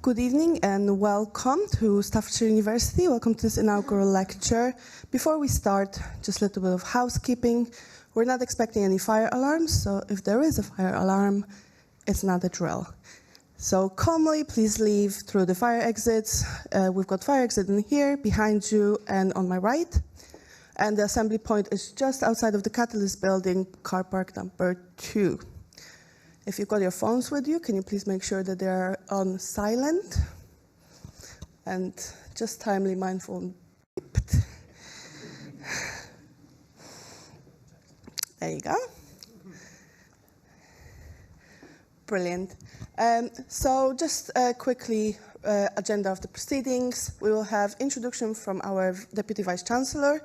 Good evening and welcome to Staffordshire University. Welcome to this inaugural lecture. Before we start, just a little bit of housekeeping. We're not expecting any fire alarms, so if there is a fire alarm, it's not a drill. So calmly, please leave through the fire exits. We've got fire exit in here, behind you, and on my right. And the assembly point is just outside of the Catalyst building, car park number 2. If you've got your phones with you, can you please make sure that they're on silent? And just timely, mindful. There you go. Brilliant. So just quickly, agenda of the proceedings. We will have introduction from our Deputy Vice-Chancellor.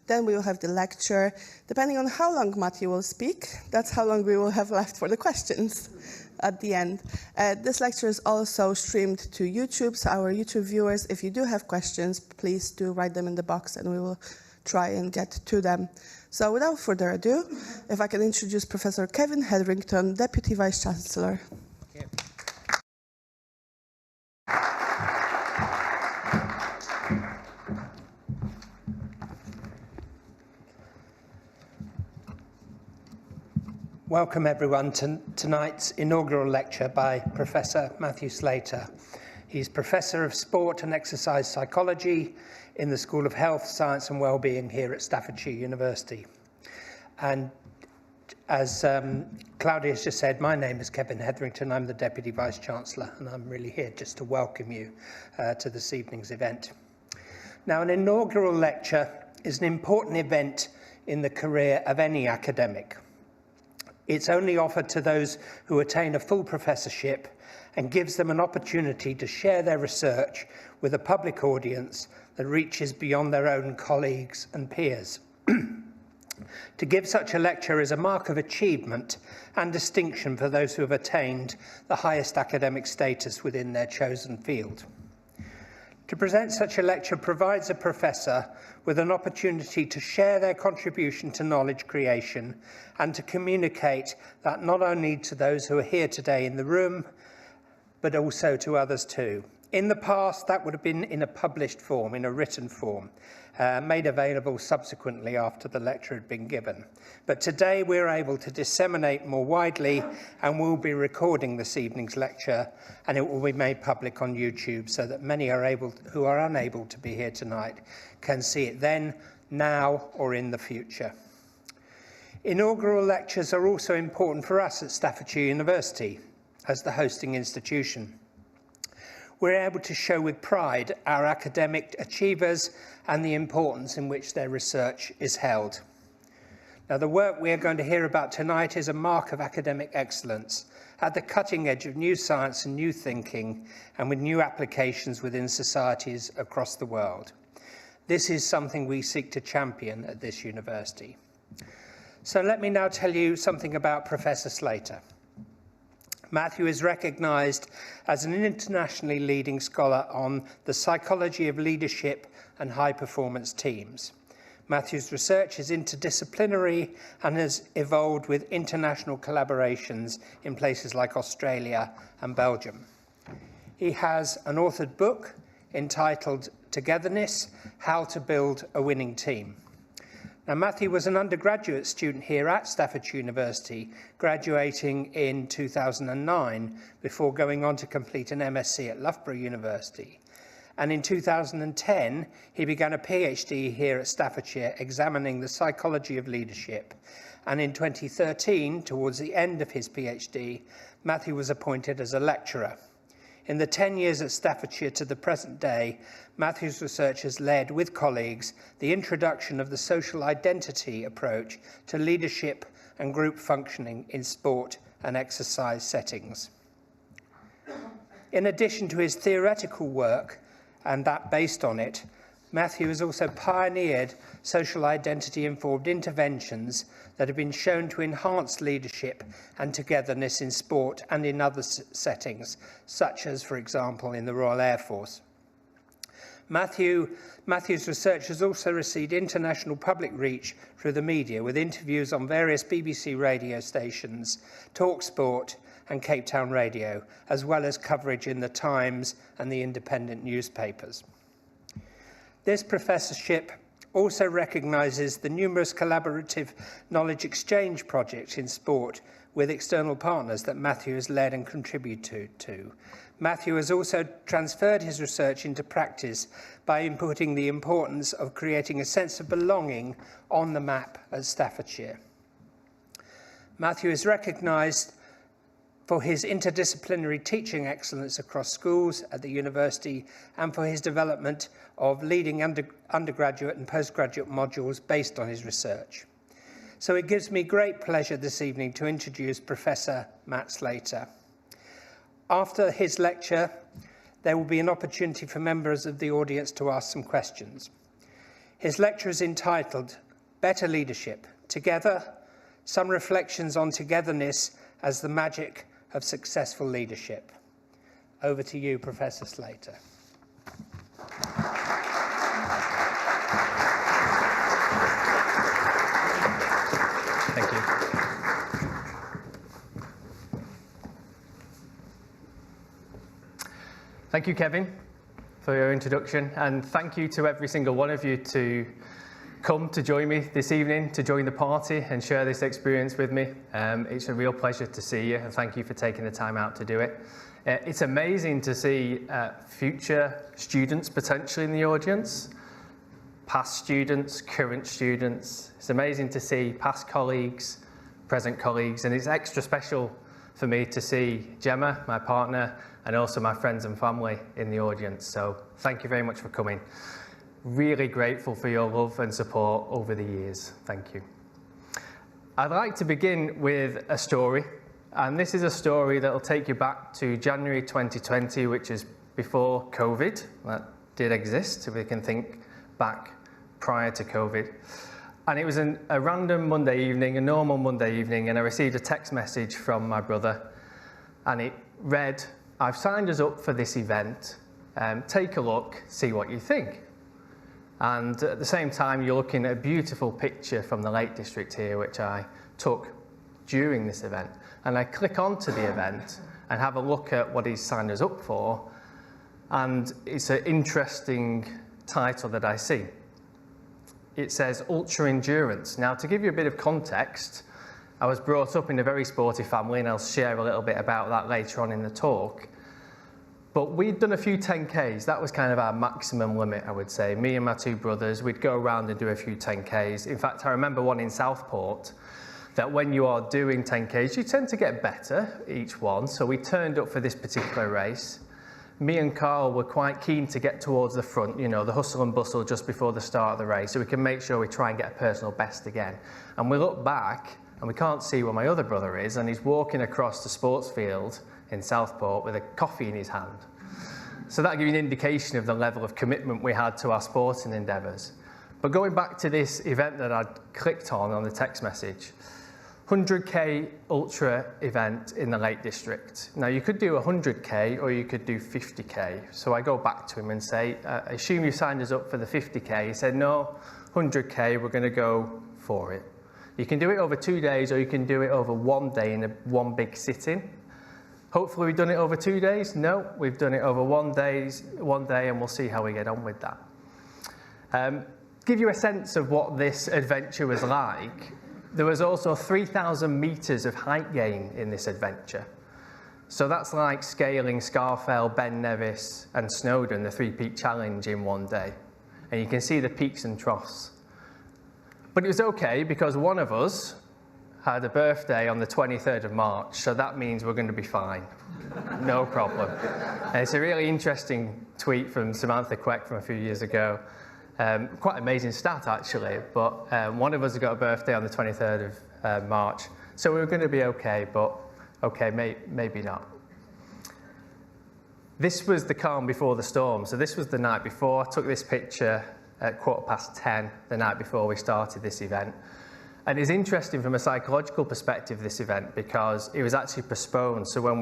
Then we will have the lecture. Depending on how long Matthew will speak, that's how long we will have left for the questions at the end. This lecture is also streamed to YouTube, so our YouTube viewers, if you do have questions, please do write them in the box and we will try and get to them. So without further ado, if I can introduce Professor Kevin Hetherington, Deputy Vice-Chancellor. Welcome everyone to tonight's inaugural lecture by Professor Matthew Slater. He's Professor of Sport and Exercise Psychology in the School of Health, Science and Wellbeing here at Staffordshire University. And as Claudia has just said, my name is Kevin Hetherington. I'm the Deputy Vice-Chancellor and I'm really here just to welcome you to this evening's event. Now, an inaugural lecture is an important event in the career of any academic. It's only offered to those who attain a full professorship and gives them an opportunity to share their research with a public audience that reaches beyond their own colleagues and peers. To give such a lecture is a mark of achievement and distinction for those who have attained the highest academic status within their chosen field. To present such a lecture provides a professor with an opportunity to share their contribution to knowledge creation and to communicate that not only to those who are here today in the room, but also to others too. In the past, that would have been in a published form, in a written form, made available subsequently after the lecture had been given. But today we're able to disseminate more widely, and we'll be recording this evening's lecture, and it will be made public on YouTube so that many who are unable to be here tonight can see it then, now, or in the future. Inaugural lectures are also important for us at Staffordshire University as the hosting institution. We're able to show with pride our academic achievers and the importance in which their research is held. Now, the work we are going to hear about tonight is a mark of academic excellence at the cutting edge of new science and new thinking, and with new applications within societies across the world. This is something we seek to champion at this university. So let me now tell you something about Professor Slater. Matthew is recognised as an internationally leading scholar on the psychology of leadership and high-performance teams. Matthew's research is interdisciplinary and has evolved with international collaborations in places like Australia and Belgium. He has an authored book entitled Togetherness, How to Build a Winning Team. Now, Matthew was an undergraduate student here at Staffordshire University, graduating in 2009 before going on to complete an MSc at Loughborough University. And in 2010, he began a PhD here at Staffordshire, examining the psychology of leadership. And in 2013, towards the end of his PhD, Matthew was appointed as a lecturer. In the 10 years at Staffordshire to the present day, Matthew's research has led, with colleagues, the introduction of the social identity approach to leadership and group functioning in sport and exercise settings. In addition to his theoretical work, and that based on it, Matthew has also pioneered social identity-informed interventions that have been shown to enhance leadership and togetherness in sport and in other settings, such as, for example, in the Royal Air Force. Matthew's research has also received international public reach through the media, with interviews on various BBC radio stations, TalkSport and Cape Town Radio, as well as coverage in the Times and the independent newspapers. This professorship also recognises the numerous collaborative knowledge exchange projects in sport with external partners that Matthew has led and contributed to. Matthew has also transferred his research into practice by inputting the importance of creating a sense of belonging on the map at Staffordshire. Matthew is recognised for his interdisciplinary teaching excellence across schools at the university and for his development of leading undergraduate and postgraduate modules based on his research. So it gives me great pleasure this evening to introduce Professor Matt Slater. After his lecture, there will be an opportunity for members of the audience to ask some questions. His lecture is entitled Better Leadership, Together, Some Reflections on Togetherness as the Magic of Successful Leadership. Over to you, Professor Slater. Thank you. Thank you, Kevin, for your introduction, and thank you to every single one of you to come to join me this evening, to join the party and share this experience with me. It's a real pleasure to see you, and thank you for taking the time out to do it. It's amazing to see future students potentially in the audience, past students, current students. It's amazing to see past colleagues, present colleagues, and it's extra special for me to see Gemma, my partner, and also my friends and family in the audience. So thank you very much for coming. Really grateful for your love and support over the years. Thank you. I'd like to begin with a story, and this is a story that will take you back to January 2020, which is before COVID. That did exist, if we can think back prior to COVID. And it was a random Monday evening, a normal Monday evening, and I received a text message from my brother, and it read, "I've signed us up for this event. Take a look, see what you think." And at the same time, you're looking at a beautiful picture from the Lake District here, which I took during this event. And I click onto the event and have a look at what he's signed us up for. And it's an interesting title that I see. It says Ultra Endurance. Now, to give you a bit of context, I was brought up in a very sporty family, and I'll share a little bit about that later on in the talk. But we'd done a few 10Ks. That was kind of our maximum limit, I would say. Me and my two brothers, we'd go around and do a few 10Ks. In fact, I remember one in Southport, that when you are doing 10Ks, you tend to get better each one. So we turned up for this particular race. Me and Carl were quite keen to get towards the front, you know, the hustle and bustle just before the start of the race, so we can make sure we try and get a personal best again. And we look back, and we can't see where my other brother is, and he's walking across the sports field in Southport with a coffee in his hand. So that gives you an indication of the level of commitment we had to our sporting endeavours. But going back to this event that I'd clicked on the text message, 100k ultra event in the Lake District. Now you could do 100k or you could do 50k. So I go back to him and say, I assume you signed us up for the 50k. He said, no, 100k, we're going to go for it. You can do it over 2 days or you can do it over 1 day in one big sitting. Hopefully we've done it over 2 days. No, we've done it over 1 day and we'll see how we get on with that. Give you a sense of what this adventure was like. There was also 3,000 metres of height gain in this adventure. So that's like scaling Scafell, Ben Nevis and Snowdon, the 3-peak challenge in 1 day. And you can see the peaks and troughs. But it was okay because one of us had a birthday on the 23rd of March, so that means we're going to be fine. No problem. And it's a really interesting tweet from Samantha Queck from a few years ago. Quite amazing stat, actually, but one of us had got a birthday on the 23rd of March, so we were going to be okay, but okay, maybe not. This was the calm before the storm, so this was the night before. I took this picture at 10:15 the night before we started this event, And it's interesting from a psychological perspective, this event, because it was actually postponed. So when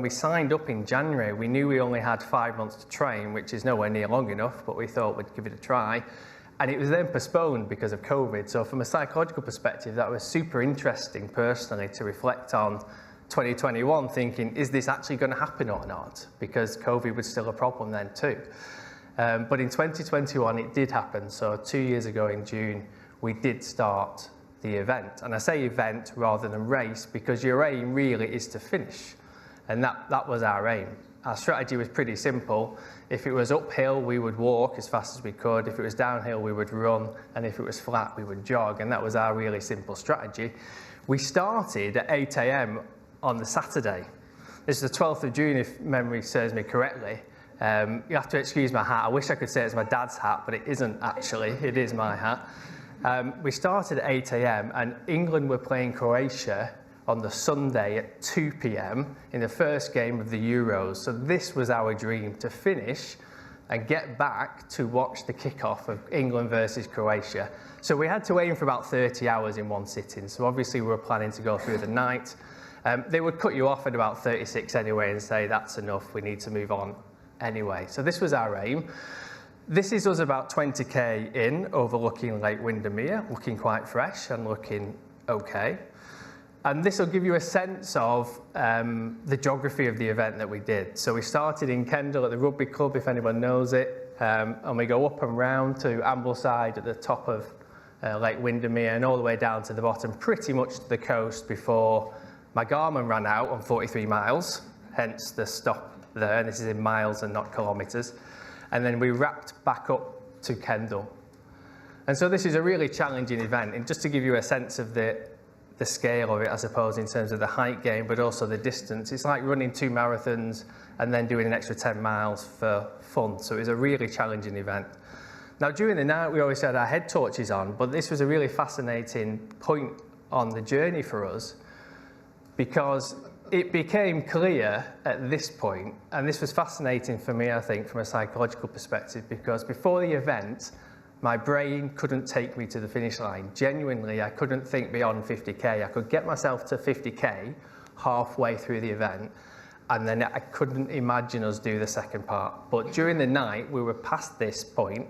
we signed up in January, we knew we only had 5 months to train, which is nowhere near long enough, but we thought we'd give it a try. And it was then postponed because of COVID. So from a psychological perspective, that was super interesting personally to reflect on 2021, thinking, is this actually going to happen or not? Because COVID was still a problem then too. But in 2021, it did happen. So 2 years ago in June, we did start the event. And I say event rather than race because your aim really is to finish. And that was our aim. Our strategy was pretty simple. If it was uphill, we would walk as fast as we could. If it was downhill, we would run. And if it was flat, we would jog. And that was our really simple strategy. We started at 8 a.m. on the Saturday. This is the 12th of June, if memory serves me correctly. You have to excuse my hat. I wish I could say it's my dad's hat, but it isn't actually. It is my hat. We started at 8 a.m. and England were playing Croatia on the Sunday at 2 p.m. in the first game of the Euros. So this was our dream, to finish and get back to watch the kickoff of England versus Croatia. So we had to aim for about 30 hours in one sitting. So obviously we were planning to go through the night. They would cut you off at about 36 anyway and say, that's enough, we need to move on anyway. So this was our aim. This is us about 20k in, overlooking Lake Windermere, looking quite fresh and looking okay. And this will give you a sense of the geography of the event that we did. So we started in Kendal at the rugby club, if anyone knows it, and we go up and round to Ambleside at the top of Lake Windermere and all the way down to the bottom, pretty much to the coast before my Garmin ran out on 43 miles, hence the stop there. And this is in miles and not kilometres. And then we wrapped back up to Kendal. And so this is a really challenging event. And just to give you a sense of the scale of it, I suppose, in terms of the height gain, but also the distance, it's like running 2 marathons and then doing an extra 10 miles for fun. So it was a really challenging event. Now, during the night, we always had our head torches on, but this was a really fascinating point on the journey for us because it became clear at this point, and this was fascinating for me, I think, from a psychological perspective, because before the event, my brain couldn't take me to the finish line. Genuinely, I couldn't think beyond 50k. I could get myself to 50k halfway through the event, and then I couldn't imagine us do the second part. But during the night, we were past this point,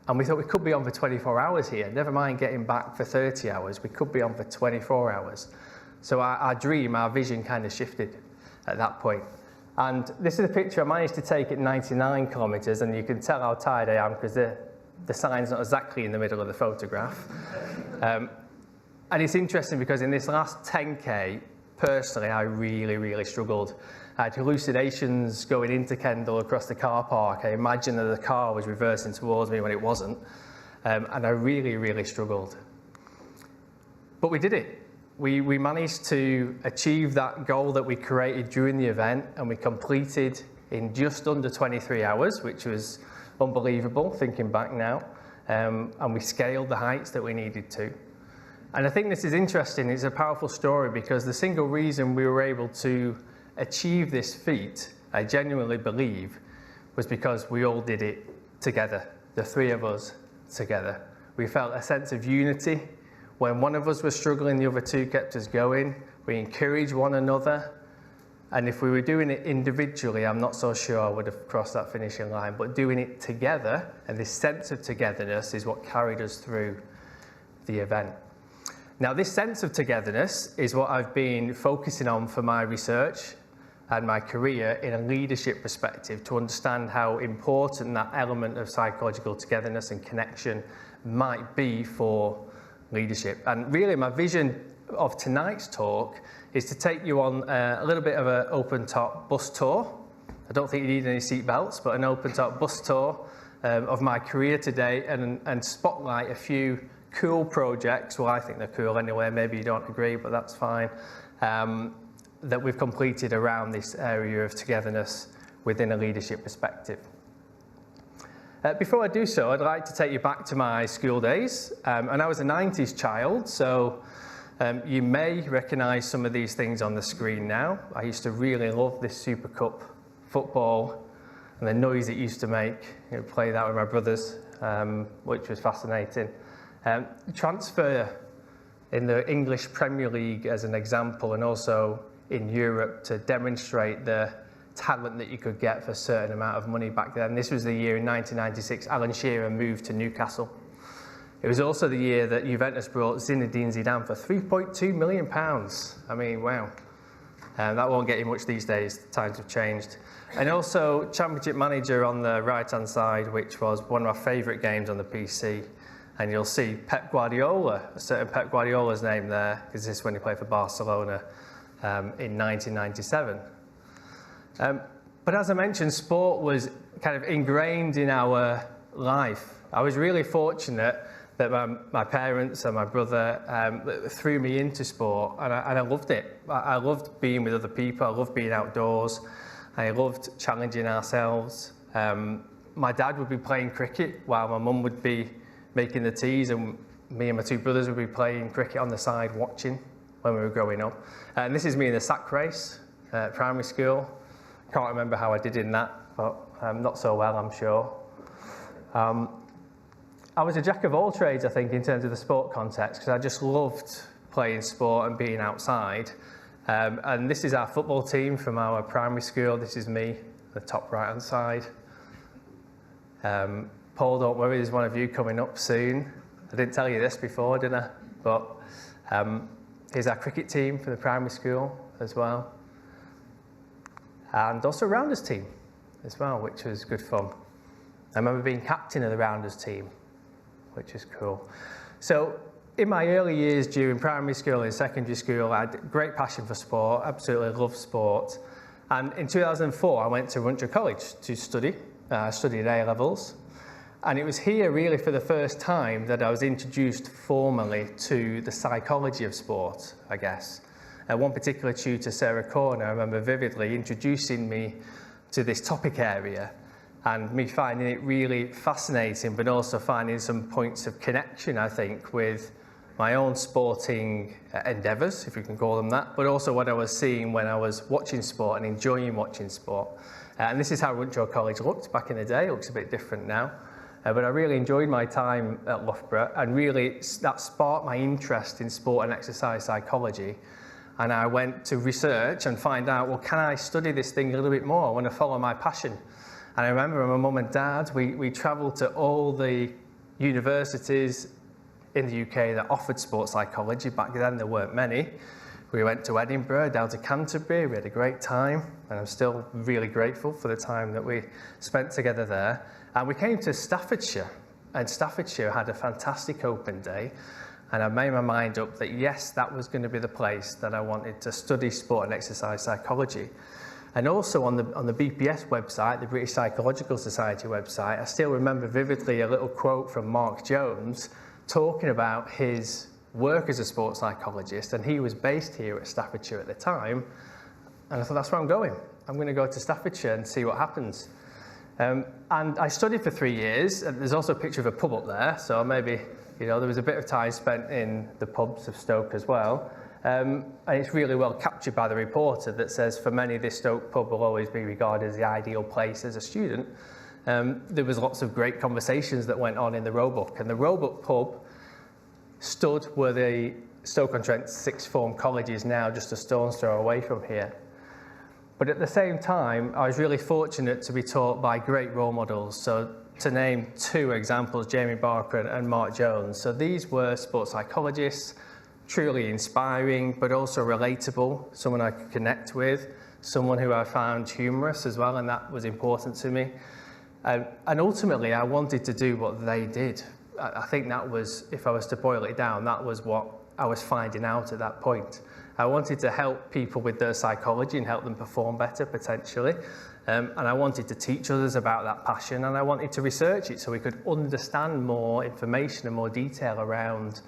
and we thought we could be on for 24 hours here. Never mind getting back for 30 hours, we could be on for 24 hours. So our dream, our vision kind of shifted at that point. And this is a picture I managed to take at 99 kilometres, and you can tell how tired I am because the sign's not exactly in the middle of the photograph. And it's interesting because in this last 10k, personally, I really, really struggled. I had hallucinations going into Kendal across the car park. I imagined that the car was reversing towards me when it wasn't. And I really, really struggled. But we did it. We managed to achieve that goal that we created during the event, and we completed in just under 23 hours, which was unbelievable thinking back now. And we scaled the heights that we needed to. And I think this is interesting. It's a powerful story because the single reason we were able to achieve this feat, I genuinely believe, was because we all did it together, the three of us together. We felt a sense of unity. When one of us was struggling, the other two kept us going. We encouraged one another. And if we were doing it individually, I'm not so sure I would have crossed that finishing line. But doing it together, and this sense of togetherness, is what carried us through the event. Now, this sense of togetherness is what I've been focusing on for my research and my career in a leadership perspective, to understand how important that element of psychological togetherness and connection might be for leadership. And really, my vision of tonight's talk is to take you on a little bit of an open-top bus tour. I don't think you need any seat belts, but an open-top bus tour of my career today, and spotlight a few cool projects. Well, I think they're cool anyway. Maybe you don't agree, but that's fine. That we've completed around this area of togetherness within a leadership perspective. Before I do so, I'd like to take you back to my school days. And I was a 90s child, so you may recognise some of these things on the screen now. I used to really love this Super Cup football and the noise it used to make. You know, play that with my brothers, which was fascinating. Transfer in the English Premier League as an example, and also in Europe to demonstrate the talent that you could get for a certain amount of money back then. This was the year in 1996 Alan Shearer moved to Newcastle. It was also the year that Juventus brought Zinedine Zidane for £3.2 million. I mean, wow. That won't get you much these days, times have changed. And also Championship Manager on the right-hand side, which was one of my favourite games on the PC. And you'll see Pep Guardiola, a certain Pep Guardiola's name there, because this is when he played for Barcelona in 1997. But as I mentioned, sport was kind of ingrained in our life. I was really fortunate that my parents and my brother threw me into sport, and I loved it. I loved being with other people, I loved being outdoors, I loved challenging ourselves. My dad would be playing cricket while my mum would be making the teas, and me and my two brothers would be playing cricket on the side watching when we were growing up. And this is me in the sack race at primary school. Can't remember how I did in that, but not so well, I'm sure. I was a jack of all trades, I think, in terms of the sport context, because I just loved playing sport and being outside. And this is our football team from our primary school. This is me, the top right-hand side. Paul, don't worry, there's one of you coming up soon. I didn't tell you this before, did I? But here's our cricket team for the primary school as well. And also a rounders team as well, which was good fun. I remember being captain of the rounders team, which is cool. So in my early years during primary school and secondary school, I had a great passion for sport, absolutely loved sport. And in 2004, I went to Runcho College to study. I studied A-levels. And it was here really for the first time that I was introduced formally to the psychology of sport, I guess. One particular tutor, Sarah Corner, I remember vividly introducing me to this topic area and me finding it really fascinating, but also finding some points of connection, I think, with my own sporting endeavours, if you can call them that, but also what I was seeing when I was watching sport and enjoying watching sport. And this is how Runcho College looked back in the day. It looks a bit different now. But I really enjoyed my time at Loughborough, and really that sparked my interest in sport and exercise psychology. And I went to research and find out, well, can I study this thing a little bit more? I want to follow my passion. And I remember my mum and dad, we travelled to all the universities in the UK that offered sports psychology. Back then, there weren't many. We went to Edinburgh, down to Canterbury. We had a great time, and I'm still really grateful for the time that we spent together there. And we came to Staffordshire, and Staffordshire had a fantastic open day. And I made my mind up that, yes, that was going to be the place that I wanted to study sport and exercise psychology. And also on the BPS website, the British Psychological Society website, I still remember vividly a little quote from Mark Jones talking about his work as a sports psychologist, and he was based here at Staffordshire at the time. And I thought, that's where I'm going. I'm going to go to Staffordshire and see what happens. And I studied for 3 years. And there's also a picture of a pub up there, so maybe, you know, there was a bit of time spent in the pubs of Stoke as well. And it's really well captured by the reporter that says, for many, this Stoke pub will always be regarded as the ideal place as a student. There was lots of great conversations that went on in the Roebuck, and the Roebuck pub stood where the Stoke-on-Trent sixth form college is now, just a stone's throw away from here. But at the same time, I was really fortunate to be taught by great role models. So to name two examples, Jamie Barker and Mark Jones. So these were sports psychologists, truly inspiring, but also relatable, someone I could connect with, someone who I found humorous as well, and that was important to me. And ultimately, I wanted to do what they did. I think that was, if I was to boil it down, that was what I was finding out at that point. I wanted to help people with their psychology and help them perform better, potentially. And I wanted to teach others about that passion, and I wanted to research it so we could understand more information and more detail around,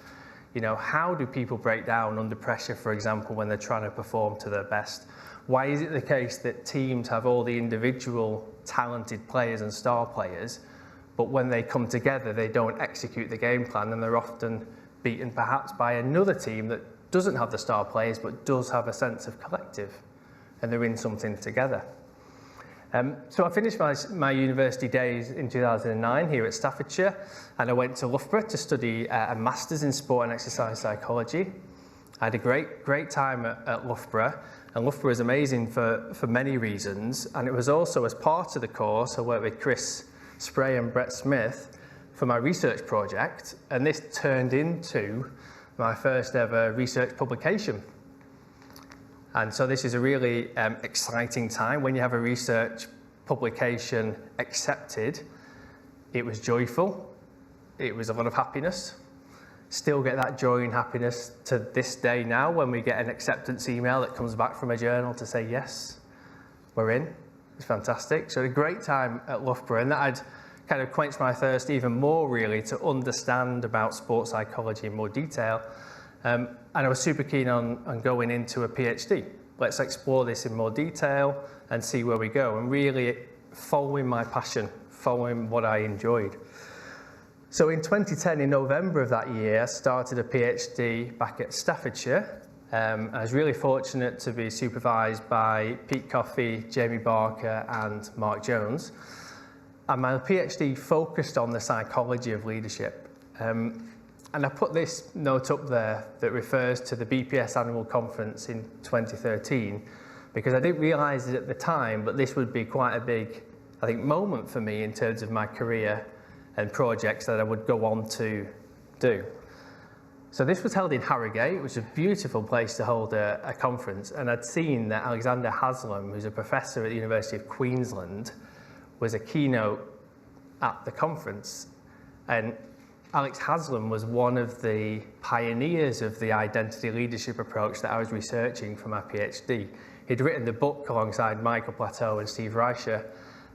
you know, how do people break down under pressure, for example, when they're trying to perform to their best? Why is it the case that teams have all the individual talented players and star players, but when they come together, they don't execute the game plan, and they're often beaten perhaps by another team that doesn't have the star players, but does have a sense of collective, and they're in something together. So I finished my university days in 2009 here at Staffordshire, and I went to Loughborough to study a Masters in Sport and Exercise Psychology. I had a great time at Loughborough, and Loughborough is amazing for many reasons, and it was also as part of the course I worked with Chris Spray and Brett Smith for my research project, and this turned into my first ever research publication. And so this is a really exciting time when you have a research publication accepted. It was joyful, it was a lot of happiness. Still get that joy and happiness to this day now when we get an acceptance email that comes back from a journal to say, yes, we're in. It's fantastic. So a great time at Loughborough, and that had kind of quenched my thirst even more really to understand about sports psychology in more detail. And I was super keen on going into a PhD. Let's explore this in more detail and see where we go, and really following my passion, following what I enjoyed. So in 2010, in November of that year, I started a PhD back at Staffordshire. I was really fortunate to be supervised by Pete Coffey, Jamie Barker and Mark Jones. And my PhD focused on the psychology of leadership. And I put this note up there that refers to the BPS annual conference in 2013, because I didn't realise it at the time, but this would be quite a big, I think, moment for me in terms of my career and projects that I would go on to do. So this was held in Harrogate, which is a beautiful place to hold a conference, and I'd seen that Alexander Haslam, who's a professor at the University of Queensland, was a keynote at the conference. And Alex Haslam was one of the pioneers of the identity leadership approach that I was researching for my PhD. He'd written the book alongside Michael Plateau and Steve Reicher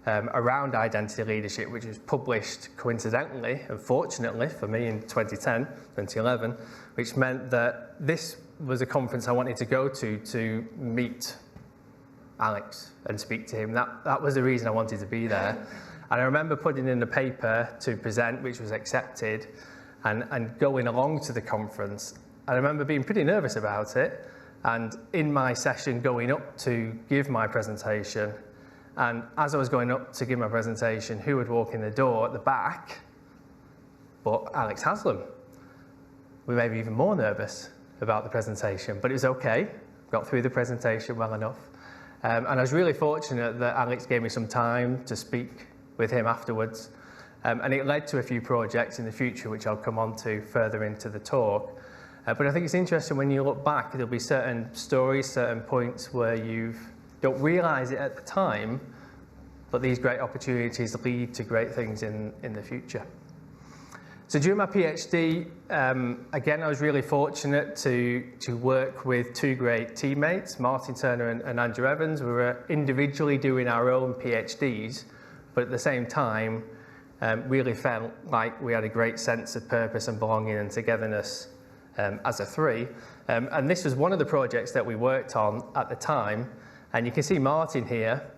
around identity leadership, which was published coincidentally and fortunately for me in 2011, which meant that this was a conference I wanted to go to meet Alex and speak to him. That was the reason I wanted to be there. And I remember putting in a paper to present, which was accepted, and going along to the conference. I remember being pretty nervous about it, and in my session going up to give my presentation, and as I was going up to give my presentation, who would walk in the door at the back but Alex Haslam? We may be even more nervous about the presentation, but it was okay. Got through the presentation well enough. And I was really fortunate that Alex gave me some time to speak with him afterwards. And it led to a few projects in the future, which I'll come on to further into the talk. But I think it's interesting when you look back, there'll be certain stories, certain points where you don't realise it at the time, but these great opportunities lead to great things in the future. So during my PhD, again, I was really fortunate to work with two great teammates, Martin Turner and Andrew Evans. We were individually doing our own PhDs, but at the same time, really felt like we had a great sense of purpose and belonging and togetherness as a three. And this was one of the projects that we worked on at the time. And you can see Martin here.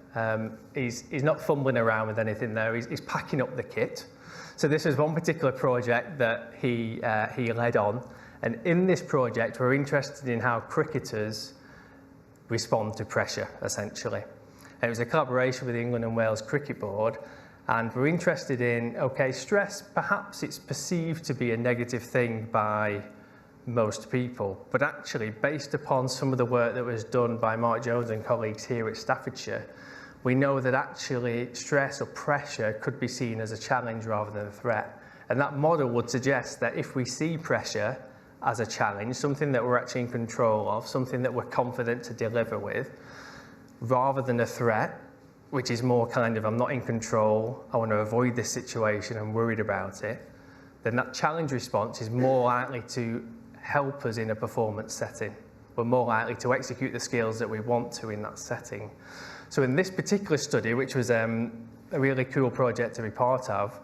He's not fumbling around with anything there. He's packing up the kit. So this was one particular project that he led on. And in this project, we're interested in how cricketers respond to pressure, essentially. And it was a collaboration with the England and Wales Cricket Board. And we're interested in, okay, stress, perhaps it's perceived to be a negative thing by most people, but actually based upon some of the work that was done by Mark Jones and colleagues here at Staffordshire, we know that actually stress or pressure could be seen as a challenge rather than a threat. And that model would suggest that if we see pressure as a challenge, something that we're actually in control of, something that we're confident to deliver with, rather than a threat, which is more kind of, I'm not in control, I want to avoid this situation, I'm worried about it, then that challenge response is more likely to help us in a performance setting. We're more likely to execute the skills that we want to in that setting. So in this particular study, which was a really cool project to be part of,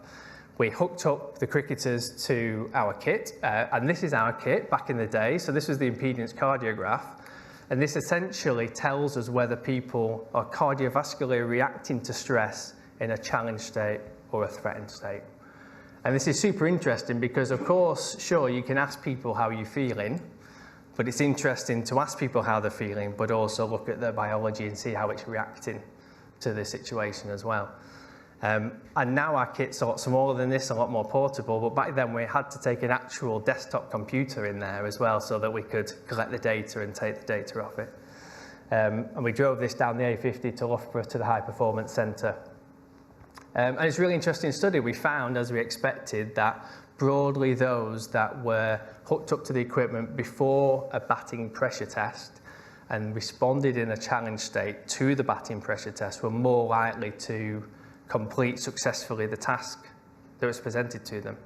we hooked up the cricketers to our kit, and this is our kit back in the day. So this was the impedance cardiograph, and this essentially tells us whether people are cardiovascularly reacting to stress in a challenge state or a threatened state. And this is super interesting because, of course, sure, you can ask people how you're feeling, but it's interesting to ask people how they're feeling, but also look at their biology and see how it's reacting to the situation as well. And now our kit's a lot smaller than this, a lot more portable, but back then we had to take an actual desktop computer in there as well so that we could collect the data and take the data off it. And we drove this down the A50 to Loughborough to the High Performance Centre. And it's a really interesting study. We found, as we expected, that broadly those that were hooked up to the equipment before a batting pressure test and responded in a challenge state to the batting pressure test were more likely to complete successfully the task that was presented to them.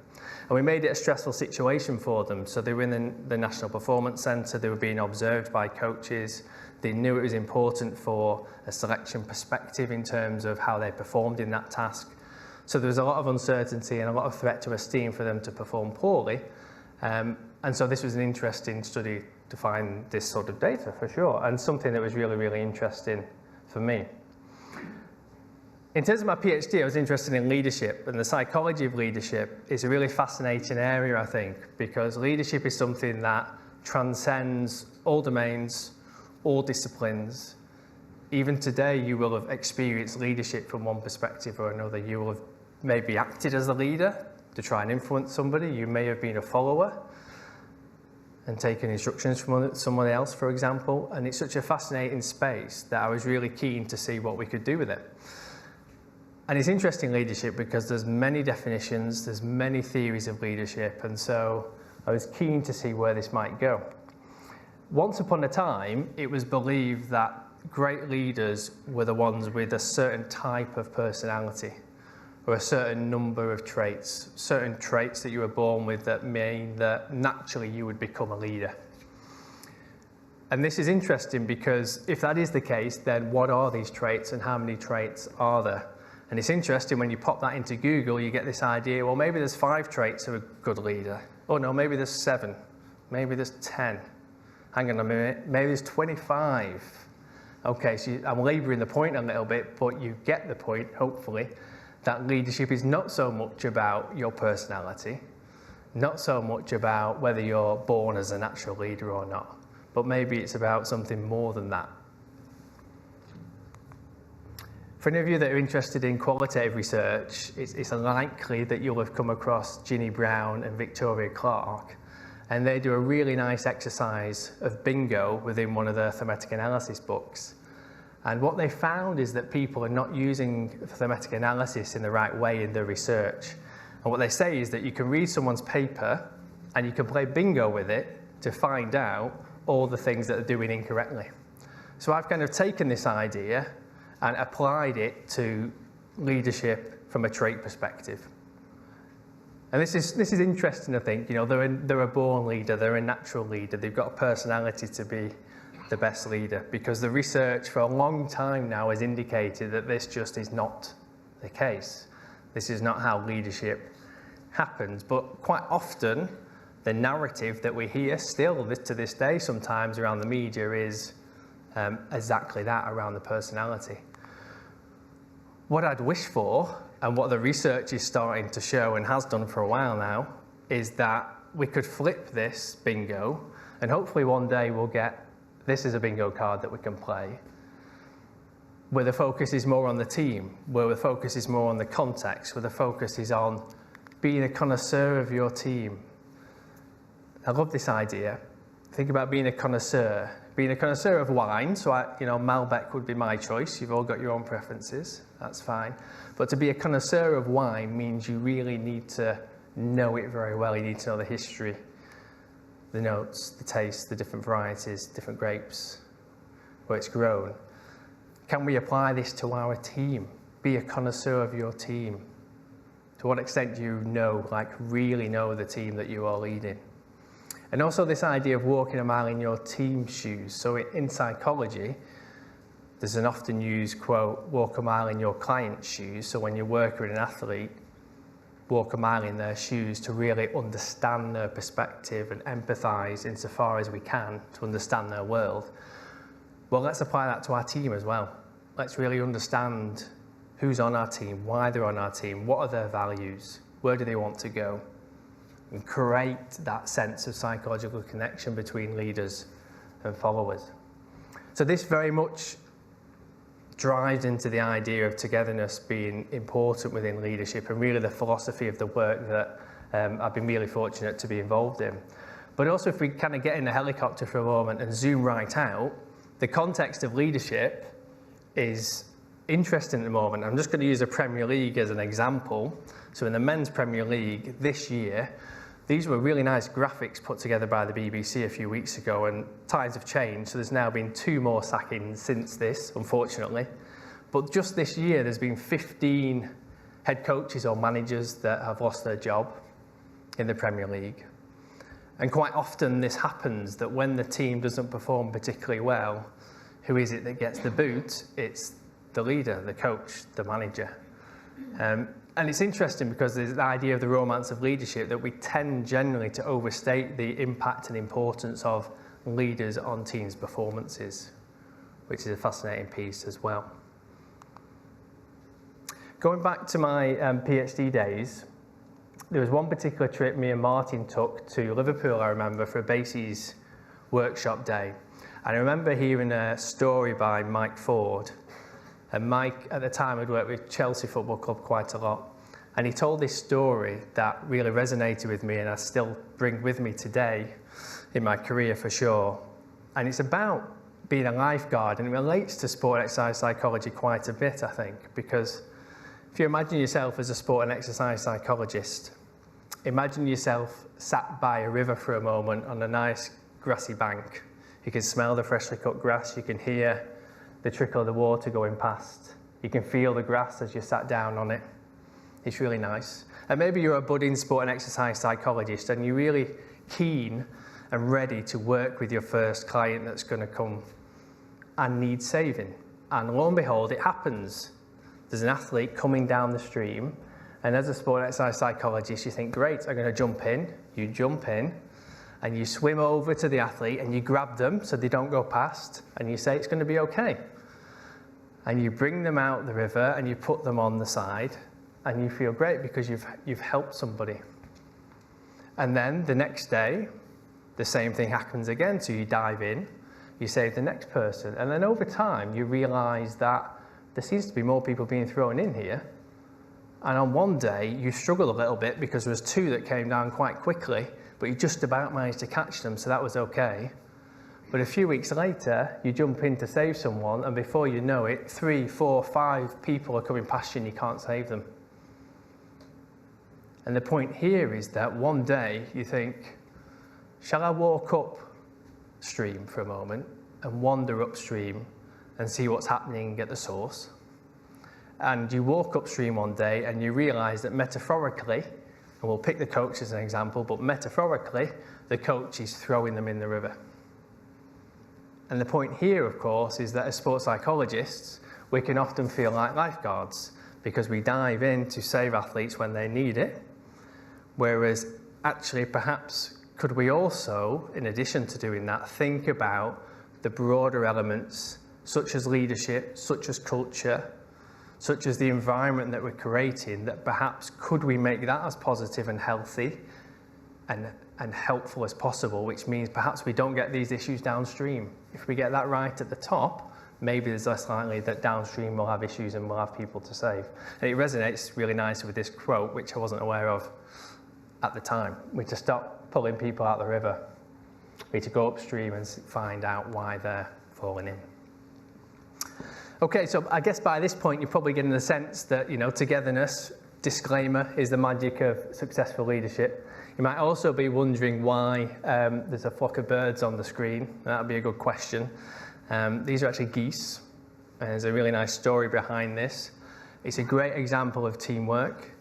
And we made it a stressful situation for them. So they were in the National Performance Centre, they were being observed by coaches, they knew it was important for a selection perspective in terms of how they performed in that task. So there was a lot of uncertainty and a lot of threat to esteem for them to perform poorly. And so this was an interesting study to find this sort of data for sure, and something that was really, really interesting for me. In terms of my PhD, I was interested in leadership, and the psychology of leadership is a really fascinating area, I think, because leadership is something that transcends all domains, all disciplines. Even today, you will have experienced leadership from one perspective or another. You will have maybe acted as a leader to try and influence somebody. You may have been a follower and taken instructions from someone else, for example. And it's such a fascinating space that I was really keen to see what we could do with it. And it's interesting leadership because there's many definitions, there's many theories of leadership, and so I was keen to see where this might go. Once upon a time, it was believed that great leaders were the ones with a certain type of personality or a certain number of traits, certain traits that you were born with that mean that naturally you would become a leader. And this is interesting because if that is the case, then what are these traits and how many traits are there? And it's interesting when you pop that into Google, you get this idea, well, maybe there's 5 traits of a good leader. Oh no, maybe there's 7. Maybe there's 10. Hang on a minute, maybe there's 25. Okay, so I'm labouring the point a little bit, but you get the point, hopefully, that leadership is not so much about your personality, not so much about whether you're born as a natural leader or not, but maybe it's about something more than that. For any of you that are interested in qualitative research, it's likely that you'll have come across Ginny Brown and Victoria Clark, and they do a really nice exercise of bingo within one of their thematic analysis books. And what they found is that people are not using thematic analysis in the right way in their research. And what they say is that you can read someone's paper and you can play bingo with it to find out all the things that they're doing incorrectly. So I've kind of taken this idea and applied it to leadership from a trait perspective. And this is interesting, I think. You know, they're a born leader, they're a natural leader, they've got a personality to be the best leader, because the research for a long time now has indicated that this just is not the case. This is not how leadership happens. But quite often, the narrative that we hear still to this day sometimes around the media is exactly that, around the personality. What I'd wish for, and what the research is starting to show and has done for a while now, is that we could flip this bingo, and hopefully one day we'll get, this is a bingo card that we can play, where the focus is more on the team, where the focus is more on the context, where the focus is on being a connoisseur of your team. I love this idea. Think about being a connoisseur. Being a connoisseur of wine, so Malbec would be my choice. You've all got your own preferences, that's fine. But to be a connoisseur of wine means you really need to know it very well. You need to know the history, the notes, the taste, the different varieties, different grapes, where it's grown. Can we apply this to our team? Be a connoisseur of your team. To what extent do you really know the team that you are leading? And also this idea of walking a mile in your team's shoes. So in psychology, there's an often used quote, walk a mile in your client's shoes. So when you're working with an athlete, walk a mile in their shoes to really understand their perspective and empathise insofar as we can to understand their world. Well, let's apply that to our team as well. Let's really understand who's on our team, why they're on our team, what are their values, where do they want to go, and create that sense of psychological connection between leaders and followers. So this very much drives into the idea of togetherness being important within leadership and really the philosophy of the work that I've been really fortunate to be involved in. But also, if we kind of get in the helicopter for a moment and zoom right out, the context of leadership is interesting at the moment. I'm just going to use the Premier League as an example. So in the Men's Premier League this year, these were really nice graphics put together by the BBC a few weeks ago, and times have changed, so there's now been 2 more sackings since this, unfortunately. But just this year, there's been 15 head coaches or managers that have lost their job in the Premier League. And quite often this happens, that when the team doesn't perform particularly well, who is it that gets the boot? It's the leader, the coach, the manager. And it's interesting because there's the idea of the romance of leadership that we tend generally to overstate the impact and importance of leaders on teams' performances, which is a fascinating piece as well. Going back to my PhD days, there was one particular trip me and Martin took to Liverpool, I remember, for a BASES workshop day. And I remember hearing a story by Mike Ford. And Mike, at the time, had worked with Chelsea Football Club quite a lot. And he told this story that really resonated with me and I still bring with me today in my career for sure. And it's about being a lifeguard, and it relates to sport and exercise psychology quite a bit, I think, because if you imagine yourself as a sport and exercise psychologist, imagine yourself sat by a river for a moment on a nice grassy bank. You can smell the freshly cut grass, you can hear the trickle of the water going past, you can feel the grass as you sat down on it. It's really nice. And maybe you're a budding sport and exercise psychologist and you're really keen and ready to work with your first client that's going to come and need saving. And lo and behold, it happens. There's an athlete coming down the stream, and as a sport and exercise psychologist, you think, great, I'm going to jump in. You jump in, and you swim over to the athlete, and you grab them so they don't go past, and you say it's going to be okay. And you bring them out the river, and you put them on the side, and you feel great because you've helped somebody. And then the next day, the same thing happens again. So you dive in, you save the next person, and then over time, you realise that there seems to be more people being thrown in here. And on one day, you struggle a little bit because there was 2 that came down quite quickly, but you just about managed to catch them, so that was okay. But a few weeks later, you jump in to save someone, and before you know it, 3, 4, 5 people are coming past you and you can't save them. And the point here is that one day you think, shall I walk upstream for a moment and wander upstream and see what's happening at the source? And you walk upstream one day and you realise that metaphorically, and we'll pick the coach as an example, but metaphorically, the coach is throwing them in the river. And the point here, of course, is that as sports psychologists, we can often feel like lifeguards because we dive in to save athletes when they need it, whereas actually perhaps could we also, in addition to doing that, think about the broader elements such as leadership, such as culture, such as the environment that we're creating, that perhaps could we make that as positive and healthy and helpful as possible, which means perhaps we don't get these issues downstream. If we get that right at the top, maybe there's less likely that downstream we'll have issues and we'll have people to save. And it resonates really nicely with this quote, which I wasn't aware of at the time. We need to stop pulling people out of the river. We need to go upstream and find out why they're falling in. Okay, so I guess by this point you're probably getting the sense that, togetherness, disclaimer, is the magic of successful leadership. You might also be wondering why there's a flock of birds on the screen. That would be a good question. These are actually geese. And there's a really nice story behind this. It's a great example of teamwork.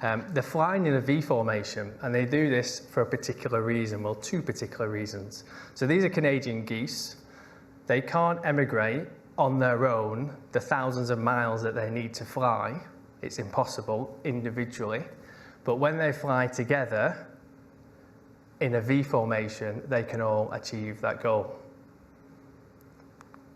They're flying in a V formation, and they do this for a particular reason, well, 2 particular reasons. So these are Canadian geese. They can't emigrate on their own the thousands of miles that they need to fly. It's impossible individually. But when they fly together in a V formation, they can all achieve that goal.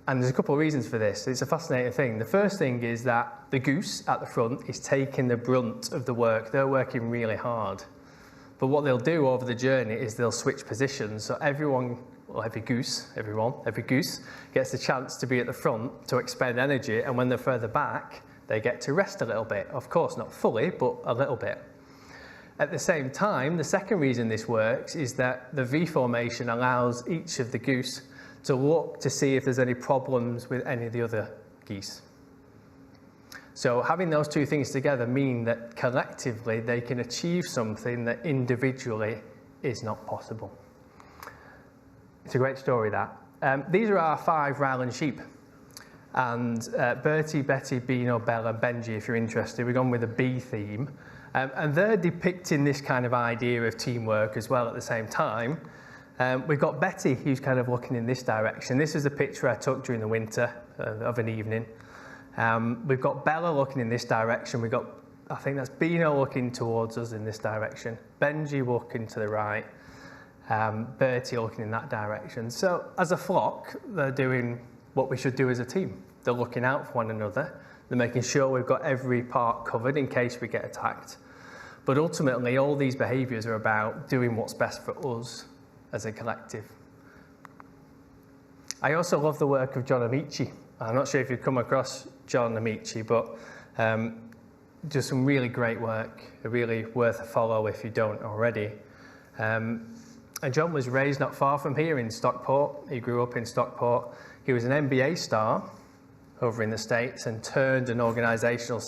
And there's a couple of reasons for this. It's a fascinating thing. The first thing is that the goose at the front is taking the brunt of the work. They're working really hard. But what they'll do over the journey is they'll switch positions. So everyone well, every goose gets the chance to be at the front to expend energy, and when they're further back, they get to rest a little bit. Of course, not fully, but a little bit. At the same time, the second reason this works is that the V formation allows each of the goose to look to see if there's any problems with any of the other geese. So having those two things together mean that collectively they can achieve something that individually is not possible. It's a great story, that. These are our 5 Ryland sheep. And Bertie, Betty, Beano, Bella, Benji, if you're interested, we've gone with a bee theme. And they're depicting this kind of idea of teamwork as well at the same time. We've got Betty, who's kind of looking in this direction. This is a picture I took during the winter of an evening. We've got Bella looking in this direction. We've got, I think that's Beano looking towards us in this direction. Benji looking to the right. Bertie looking in that direction. So as a flock, they're doing what we should do as a team. They're looking out for one another. They're making sure we've got every part covered in case we get attacked. But ultimately, all these behaviours are about doing what's best for us as a collective. I also love the work of John Amici. I'm not sure if you've come across John Amici, but just some really great work, really worth a follow if you don't already. And John was raised not far from here in Stockport. He grew up in Stockport. He was an MBA star over in the States and turned an organisational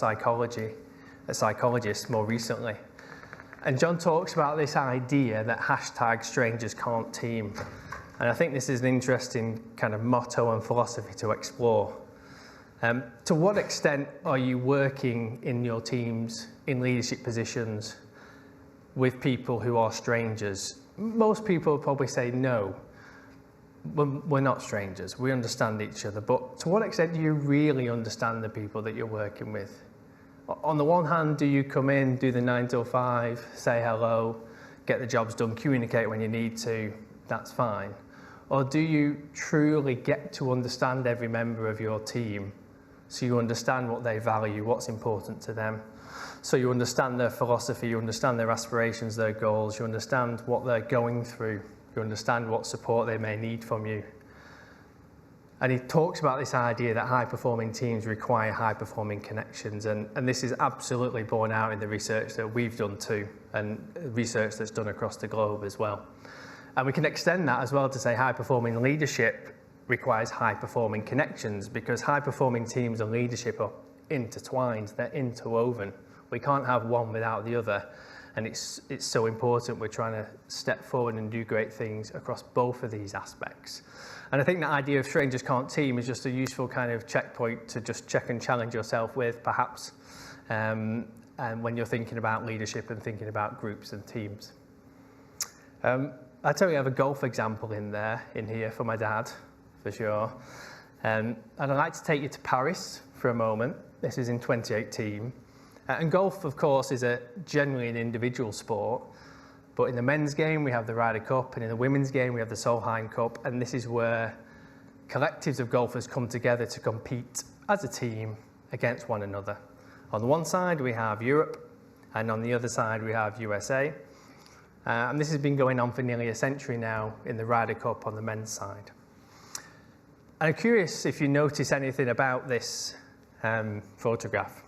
psychologist more recently. And John talks about this idea that hashtag strangers can't team. And I think this is an interesting kind of motto and philosophy to explore. To what extent are you working in your teams in leadership positions with people who are strangers? Most people would probably say no. We're not strangers. We understand each other. But to what extent do you really understand the people that you're working with? On the one hand, do you come in, do the 9 till 5, say hello, get the jobs done, communicate when you need to, that's fine? Or do you truly get to understand every member of your team so you understand what they value, what's important to them? So you understand their philosophy, you understand their aspirations, their goals, you understand what they're going through, you understand what support they may need from you. And he talks about this idea that high-performing teams require high-performing connections, and this is absolutely borne out in the research that we've done too, and research that's done across the globe as well. And we can extend that as well to say high-performing leadership requires high-performing connections, because high-performing teams and leadership are intertwined, they're interwoven. We can't have one without the other, and it's so important we're trying to step forward and do great things across both of these aspects. And I think that idea of strangers can't team is just a useful kind of checkpoint to just check and challenge yourself with, perhaps, and when you're thinking about leadership and thinking about groups and teams. I tell you, I have a golf example in here for my dad, for sure. And I'd like to take you to Paris for a moment. This is in 2018. And golf, of course, is generally an individual sport. But in the men's game, we have the Ryder Cup, and in the women's game, we have the Solheim Cup. And this is where collectives of golfers come together to compete as a team against one another. On the one side, we have Europe, and on the other side, we have USA. And this has been going on for nearly a century now in the Ryder Cup on the men's side. And I'm curious if you notice anything about this photograph.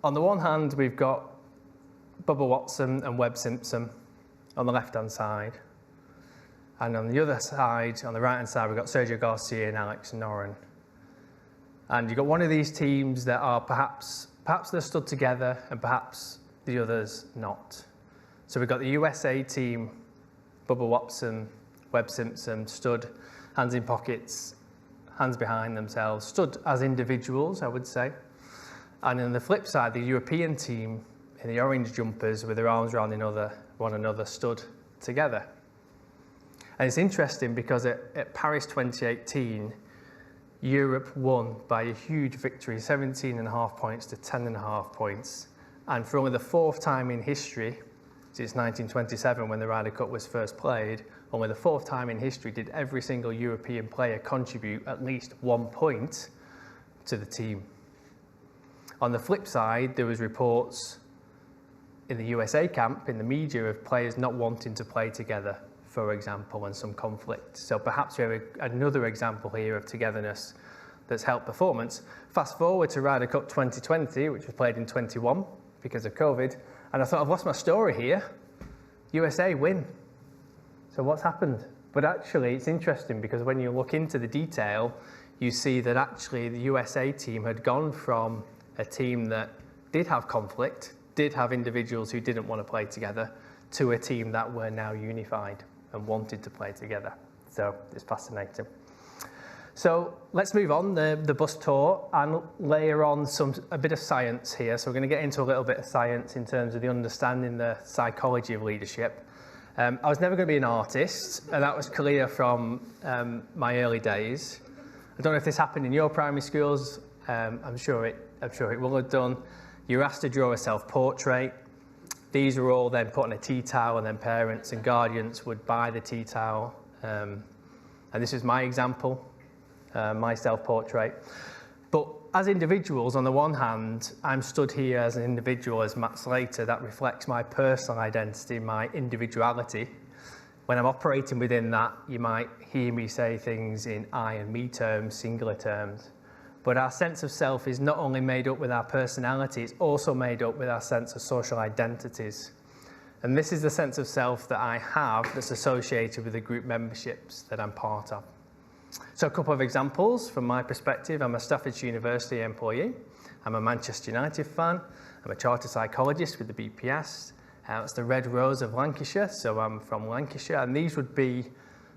On the one hand, we've got Bubba Watson and Webb Simpson on the left-hand side. And on the other side, on the right-hand side, we've got Sergio Garcia and Alex Noren. And you've got one of these teams that are perhaps they're stood together and perhaps the others not. So we've got the USA team, Bubba Watson, Webb Simpson, stood hands in pockets, hands behind themselves, stood as individuals, I would say. And on the flip side, the European team in the orange jumpers with their arms around one another stood together. And it's interesting because at Paris 2018, Europe won by a huge victory, 17.5 points to 10.5 points. And for only the 4th time in history, since 1927 when the Ryder Cup was first played, only the 4th time in history did every single European player contribute at least 1 point to the team. On the flip side, there was reports in the USA camp, in the media, of players not wanting to play together for example, and some conflict. So perhaps we have another example here of togetherness that's helped performance. Fast forward to Ryder Cup 2020, which was played in 21 because of COVID, and I thought, I've lost my story here. USA win. So what's happened? But actually, it's interesting because when you look into the detail, you see that actually the USA team had gone from a team that did have conflict, did have individuals who didn't want to play together, to a team that were now unified and wanted to play together. So it's fascinating. So let's move on, the bus tour, and layer on a bit of science here. So we're going to get into a little bit of science in terms of the understanding the psychology of leadership. I was never going to be an artist, and that was clear from my early days. I don't know if this happened in your primary schools. I'm sure it will have done. You're asked to draw a self-portrait. These are all then put on a tea towel, and then parents and guardians would buy the tea towel. And this is my example, my self-portrait. But as individuals, on the one hand, I'm stood here as an individual, as Matt Slater. That reflects my personal identity, my individuality. When I'm operating within that, you might hear me say things in I and me terms, singular terms. But our sense of self is not only made up with our personality, it's also made up with our sense of social identities. And this is the sense of self that I have that's associated with the group memberships that I'm part of. So a couple of examples from my perspective. I'm a Staffordshire University employee. I'm a Manchester United fan. I'm a chartered psychologist with the BPS. It's the Red Rose of Lancashire, so I'm from Lancashire. And these would be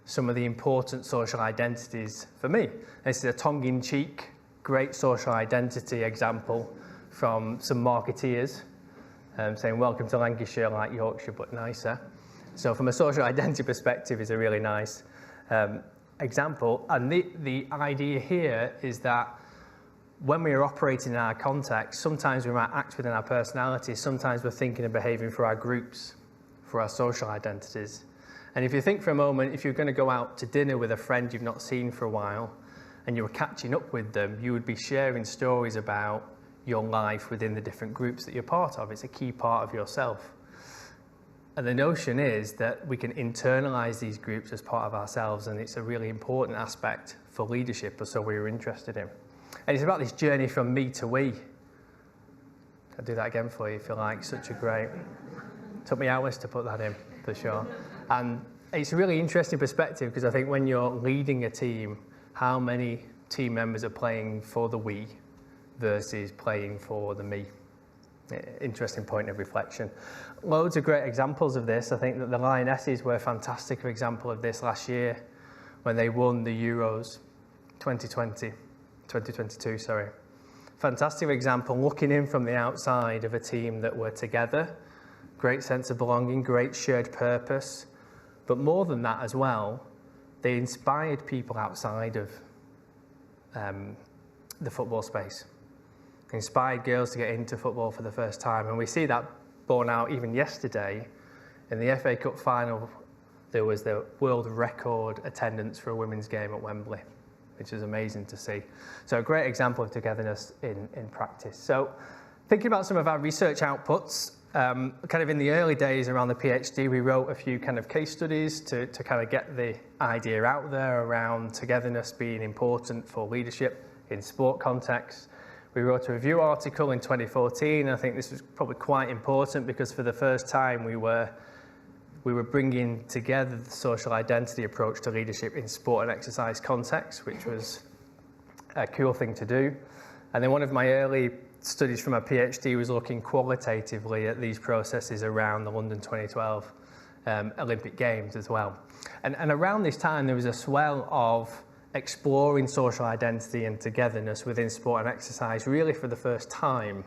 some of the important social identities for me. This is a tongue-in-cheek, great social identity example from some marketeers saying, welcome to Lancashire, like Yorkshire, but nicer. So from a social identity perspective, it's a really nice example. And the idea here is that when we are operating in our context, sometimes we might act within our personality, sometimes we're thinking and behaving for our groups, for our social identities. And if you think for a moment, if you're going to go out to dinner with a friend you've not seen for a while, and you were catching up with them, you would be sharing stories about your life within the different groups that you're part of. It's a key part of yourself. And the notion is that we can internalize these groups as part of ourselves, and it's a really important aspect for leadership, or so we were interested in. And it's about this journey from me to we. I'll do that again for you if you like. Such a great... Took me hours to put that in, for sure. And it's a really interesting perspective, because I think when you're leading a team, how many team members are playing for the we versus playing for the me? Interesting point of reflection. Loads of great examples of this. I think that the Lionesses were a fantastic example of this last year when they won the Euros 2022, sorry. Fantastic example, looking in from the outside of a team that were together, great sense of belonging, great shared purpose, but more than that as well, they inspired people outside of the football space. They inspired girls to get into football for the first time, and we see that borne out even yesterday. In the FA Cup final, there was the world record attendance for a women's game at Wembley, which is amazing to see. So a great example of togetherness in practice. So thinking about some of our research outputs, kind of in the early days around the PhD, we wrote a few kind of case studies to kind of get the idea out there around togetherness being important for leadership in sport contexts. We wrote a review article in 2014. I think this was probably quite important because for the first time we were bringing together the social identity approach to leadership in sport and exercise context, which was a cool thing to do. And then one of my early studies from a PhD was looking qualitatively at these processes around the London 2012 Olympic Games as well. And around this time, there was a swell of exploring social identity and togetherness within sport and exercise, really for the first time.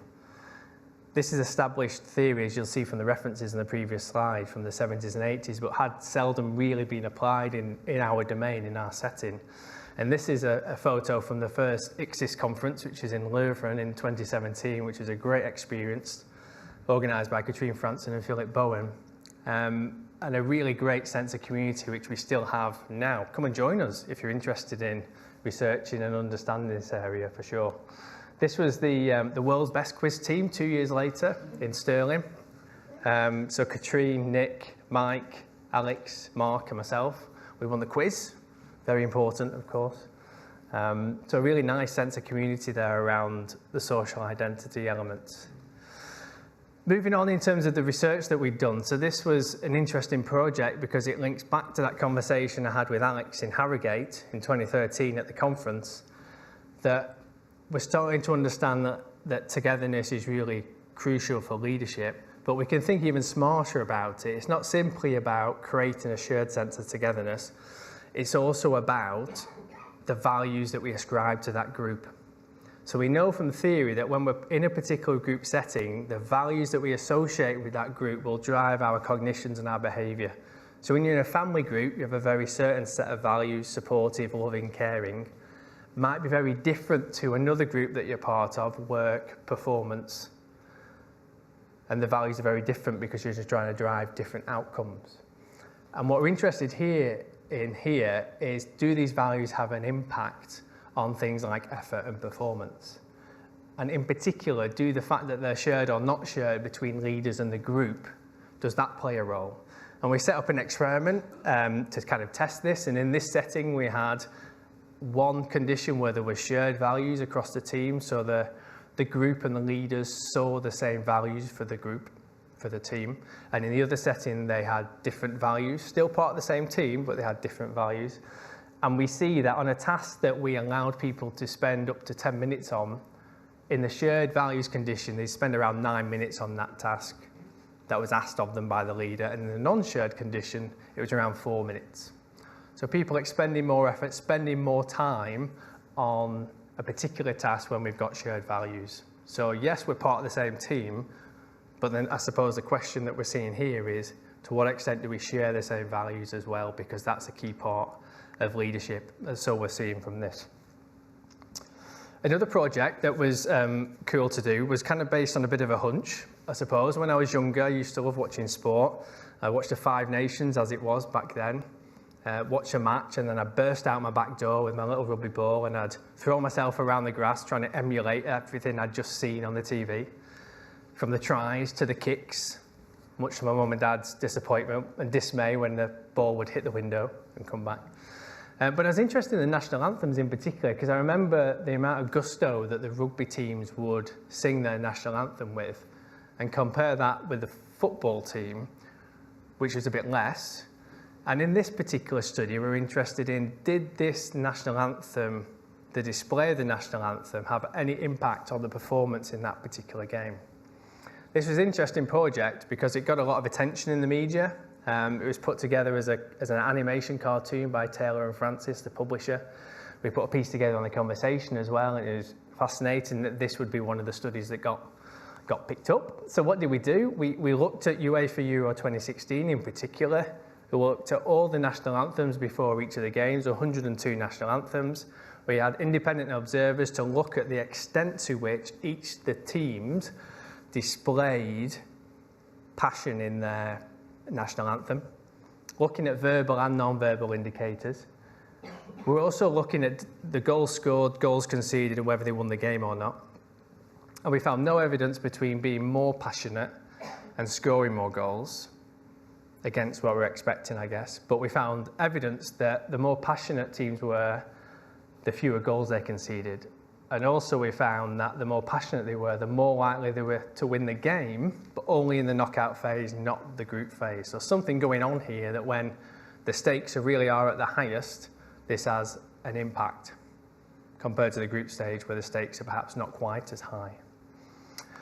This is established theory, as you'll see from the references in the previous slide, from the 70s and 80s, but had seldom really been applied in our domain, in our setting. And this is a photo from the first ICSIS conference, which is in Leuven in 2017, which was a great experience, organised by Katrine Franson and Philip Bowen, and a really great sense of community, which we still have now. Come and join us if you're interested in researching and understanding this area, for sure. This was the world's best quiz team 2 years later in Stirling. So Katrine, Nick, Mike, Alex, Mark and myself. We won the quiz, very important of course. So a really nice sense of community there around the social identity elements. Moving on in terms of the research that we've done, so this was an interesting project because it links back to that conversation I had with Alex in Harrogate in 2013 at the conference, that we're starting to understand that togetherness is really crucial for leadership, but we can think even smarter about it. It's not simply about creating a shared sense of togetherness, it's also about the values that we ascribe to that group. So we know from theory that when we're in a particular group setting, the values that we associate with that group will drive our cognitions and our behaviour. So when you're in a family group, you have a very certain set of values, supportive, loving, caring. Might be very different to another group that you're part of, work, performance. And the values are very different because you're just trying to drive different outcomes. And what we're interested in here is, do these values have an impact on things like effort and performance? And in particular, do the fact that they're shared or not shared between leaders and the group, does that play a role? And we set up an experiment to kind of test this, and in this setting we had one condition where there were shared values across the team, so the group and the leaders saw the same values for the group, for the team, and in the other setting they had different values, still part of the same team, but they had different values. And we see that on a task that we allowed people to spend up to 10 minutes on, in the shared values condition, they spend around 9 minutes on that task that was asked of them by the leader. And in the non-shared condition, it was around 4 minutes. So people expending more effort, spending more time on a particular task when we've got shared values. So yes, we're part of the same team, but then I suppose the question that we're seeing here is, to what extent do we share the same values as well? Because that's a key part of leadership, and so we're seeing from this. Another project that was cool to do was kind of based on a bit of a hunch, I suppose. When I was younger, I used to love watching sport. I watched the Five Nations as it was back then, watch a match, and then I'd burst out my back door with my little rugby ball and I'd throw myself around the grass trying to emulate everything I'd just seen on the TV, from the tries to the kicks, much to my mum and dad's disappointment and dismay when the ball would hit the window and come back. But I was interested in the national anthems in particular because I remember the amount of gusto that the rugby teams would sing their national anthem with, and compare that with the football team, which was a bit less. And in this particular study, we're interested in, did this national anthem, the display of the national anthem, have any impact on the performance in that particular game? This was an interesting project because it got a lot of attention in the media. It was put together as an animation cartoon by Taylor and Francis, the publisher. We put a piece together on the conversation as well, and it was fascinating that this would be one of the studies that got picked up. So what did we do? We looked at UEFA Euro 2016 in particular. We looked at all the national anthems before each of the games, 102 national anthems. We had independent observers to look at the extent to which each of the teams displayed passion in their national anthem, looking at verbal and non-verbal indicators. We're also looking at the goals scored, goals conceded, and whether they won the game or not. And we found no evidence between being more passionate and scoring more goals, against what we're expecting, I guess. But we found evidence that the more passionate teams were, the fewer goals they conceded. And also we found that the more passionate they were, the more likely they were to win the game, but only in the knockout phase, not the group phase. So something going on here that when the stakes really are at the highest, this has an impact compared to the group stage where the stakes are perhaps not quite as high.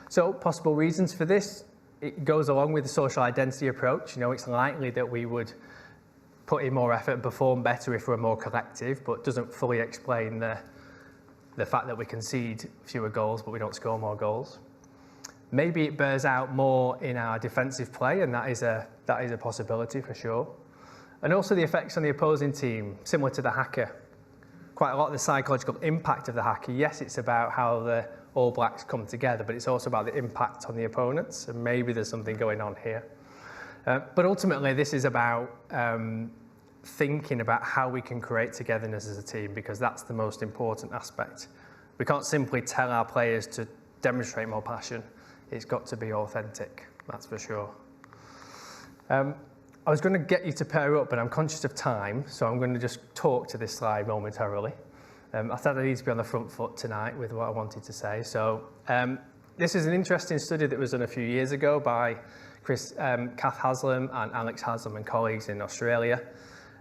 So possible reasons for this, it goes along with the social identity approach. You know, it's likely that we would put in more effort and perform better if we're more collective, but doesn't fully explain the fact that we concede fewer goals, but we don't score more goals. Maybe it bears out more in our defensive play, and that is a possibility for sure. And also the effects on the opposing team, similar to the haka. Quite a lot of the psychological impact of the haka, yes, it's about how the All Blacks come together, but it's also about the impact on the opponents, and maybe there's something going on here. But ultimately, this is about thinking about how we can create togetherness as a team, because that's the most important aspect. We can't simply tell our players to demonstrate more passion. It's got to be authentic, that's for sure. I was going to get you to pair up, but I'm conscious of time, so I'm going to just talk to this slide momentarily. I thought I need to be on the front foot tonight with what I wanted to say. So this is an interesting study that was done a few years ago by Kath Haslam and Alex Haslam and colleagues in Australia.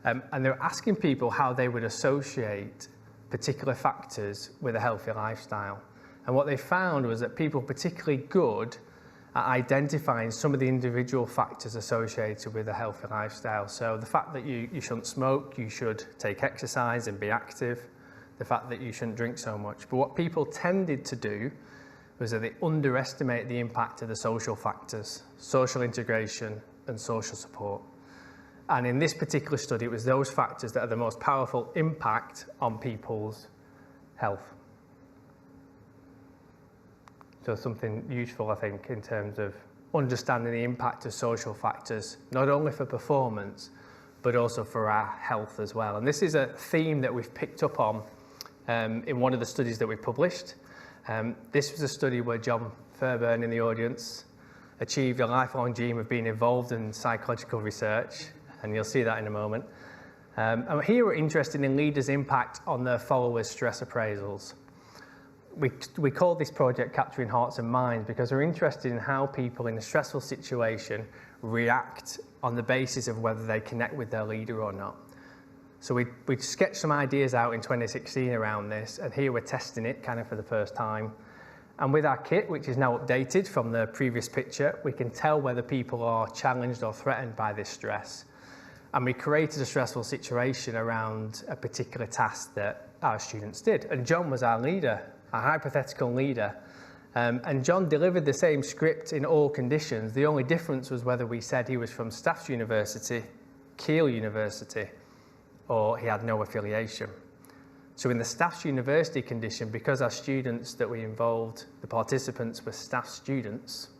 And they were asking people how they would associate particular factors with a healthy lifestyle. And what they found was that people particularly good at identifying some of the individual factors associated with a healthy lifestyle. So the fact that you shouldn't smoke, you should take exercise and be active, the fact that you shouldn't drink so much. But what people tended to do was that they underestimate the impact of the social factors, social integration and social support. And in this particular study, it was those factors that are the most powerful impact on people's health. So something useful, I think, in terms of understanding the impact of social factors, not only for performance, but also for our health as well. And this is a theme that we've picked up on in one of the studies that we published. This was a study where John Fairbairn in the audience achieved a lifelong dream of being involved in psychological research, and you'll see that in a moment. And here we're interested in leaders' impact on their followers' stress appraisals. We called this project Capturing Hearts and Minds because we're interested in how people in a stressful situation react on the basis of whether they connect with their leader or not. So we sketched some ideas out in 2016 around this, and here we're testing it kind of for the first time. And with our kit, which is now updated from the previous picture, we can tell whether people are challenged or threatened by this stress. And we created a stressful situation around a particular task that our students did. And John was our leader, our hypothetical leader. And John delivered the same script in all conditions. The only difference was whether we said he was from Staffs University, Keele University, or he had no affiliation. So in the Staffs University condition, because our students that we involved, the participants were Staffs students,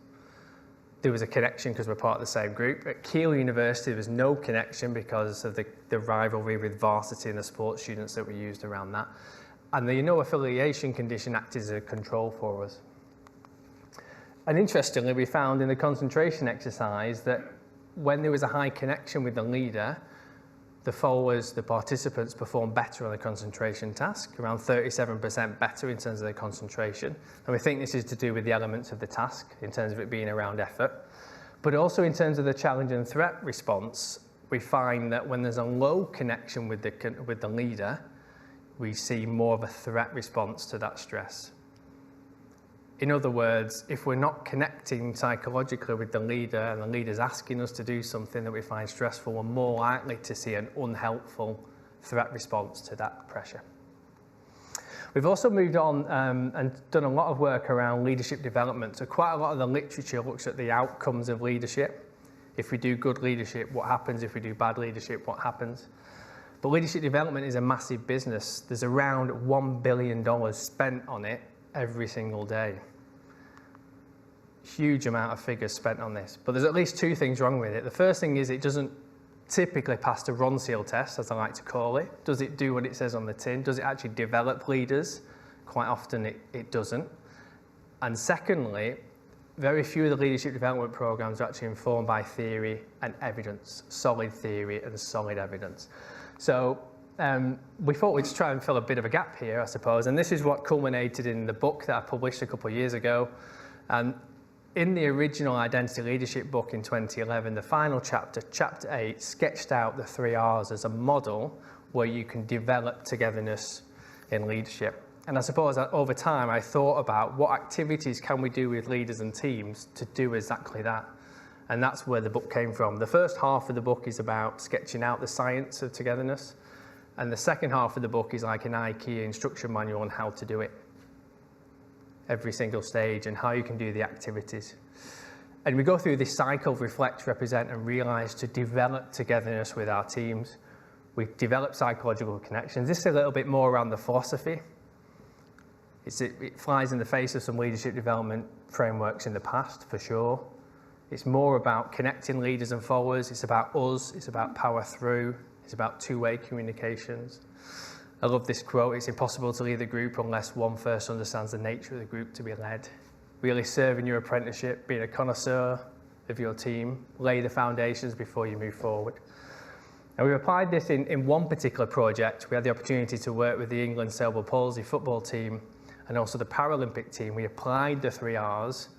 there was a connection because we're part of the same group. At Keele University, there was no connection because of the rivalry with varsity and the sports students that we used around that. And the no affiliation condition acted as a control for us. And interestingly, we found in the concentration exercise that when there was a high connection with the leader, the followers, the participants performed better on the concentration task, around 37% better in terms of their concentration. And we think this is to do with the elements of the task in terms of it being around effort. But also in terms of the challenge and threat response, we find that when there's a low connection with the leader, we see more of a threat response to that stress. In other words, if we're not connecting psychologically with the leader and the leader's asking us to do something that we find stressful, we're more likely to see an unhelpful threat response to that pressure. We've also moved on and done a lot of work around leadership development. So quite a lot of the literature looks at the outcomes of leadership. If we do good leadership, what happens? If we do bad leadership, what happens? But leadership development is a massive business. There's around $1 billion spent on it every single day. Huge amount of figures spent on this. But there's at least two things wrong with it. The first thing is it doesn't typically pass the Ronseal test, as I like to call it. Does it do what it says on the tin? Does it actually develop leaders? Quite often it doesn't. And secondly, very few of the leadership development programs are actually informed by theory and evidence, solid theory and solid evidence. So we thought we'd try and fill a bit of a gap here, I suppose, and this is what culminated in the book that I published a couple of years ago. And in the original Identity Leadership book in 2011, the final chapter, chapter 8, sketched out the 3 R's as a model where you can develop togetherness in leadership. And I suppose that over time I thought about what activities can we do with leaders and teams to do exactly that. And that's where the book came from. The first half of the book is about sketching out the science of togetherness. And the second half of the book is like an IKEA instruction manual on how to do it. Every single stage and how you can do the activities. And we go through this cycle of reflect, represent and realise to develop togetherness with our teams. We develop psychological connections. This is a little bit more around the philosophy. It flies in the face of some leadership development frameworks in the past, for sure. It's more about connecting leaders and followers. It's about us. It's about power through. It's about two-way communications. I love this quote. It's impossible to lead a group unless one first understands the nature of the group to be led. Really serving your apprenticeship, being a connoisseur, of your team, lay the foundations before you move forward. And we applied this in one particular project. We had the opportunity to work with the England cerebral palsy football team and also the Paralympic team. We applied the 3 Rs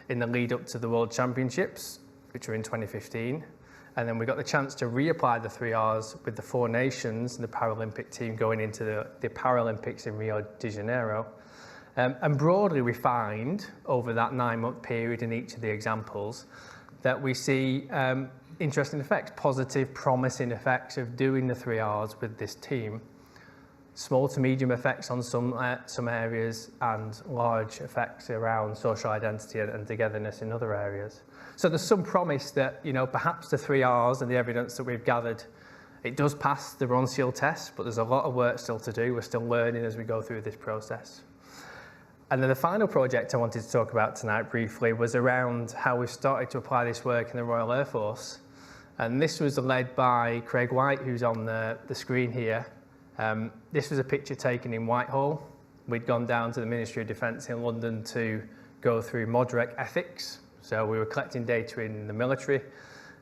in the lead up to the World Championships, which were in 2015. And then we got the chance to reapply the 3 Rs with the 4 nations and the Paralympic team going into the Paralympics in Rio de Janeiro. And broadly, we find over that 9-month period in each of the examples that we see interesting effects, positive, promising effects of doing the 3 Rs with this team. Small to medium effects on some areas and large effects around social identity and togetherness in other areas. So there's some promise that, you know, perhaps the 3 Rs and the evidence that we've gathered, it does pass the Ronseal test, but there's a lot of work still to do. We're still learning as we go through this process. And then the final project I wanted to talk about tonight briefly was around how we've started to apply this work in the Royal Air Force. And this was led by Craig White, who's on the screen here. This was a picture taken in Whitehall. We'd gone down to the Ministry of Defence in London to go through MODREC ethics. So we were collecting data in the military,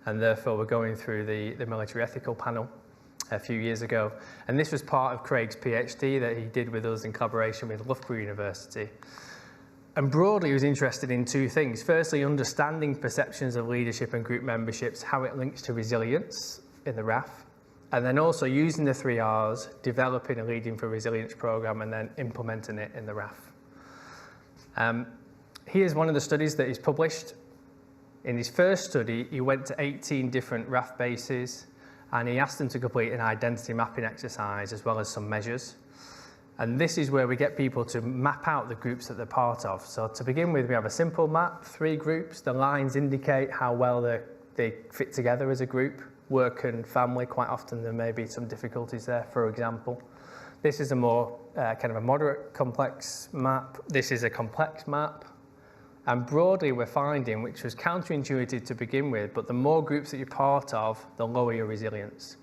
and therefore we're going through the military ethical panel a few years ago. And this was part of Craig's PhD that he did with us in collaboration with Loughborough University. And broadly, he was interested in 2 things. Firstly, understanding perceptions of leadership and group memberships, how it links to resilience in the RAF. And then also using the 3 Rs, developing a Leading for Resilience programme and then implementing it in the RAF. Here's one of the studies that he's published. In his first study, he went to 18 different RAF bases and he asked them to complete an identity mapping exercise as well as some measures. And this is where we get people to map out the groups that they're part of. So to begin with, we have a simple map, 3 groups. The lines indicate how well they fit together as a group. Work and family, quite often there may be some difficulties there, for example. This is a more kind of a moderate complex map. This is a complex map. And broadly we're finding, which was counterintuitive to begin with, but the more groups that you're part of, the lower your resilience.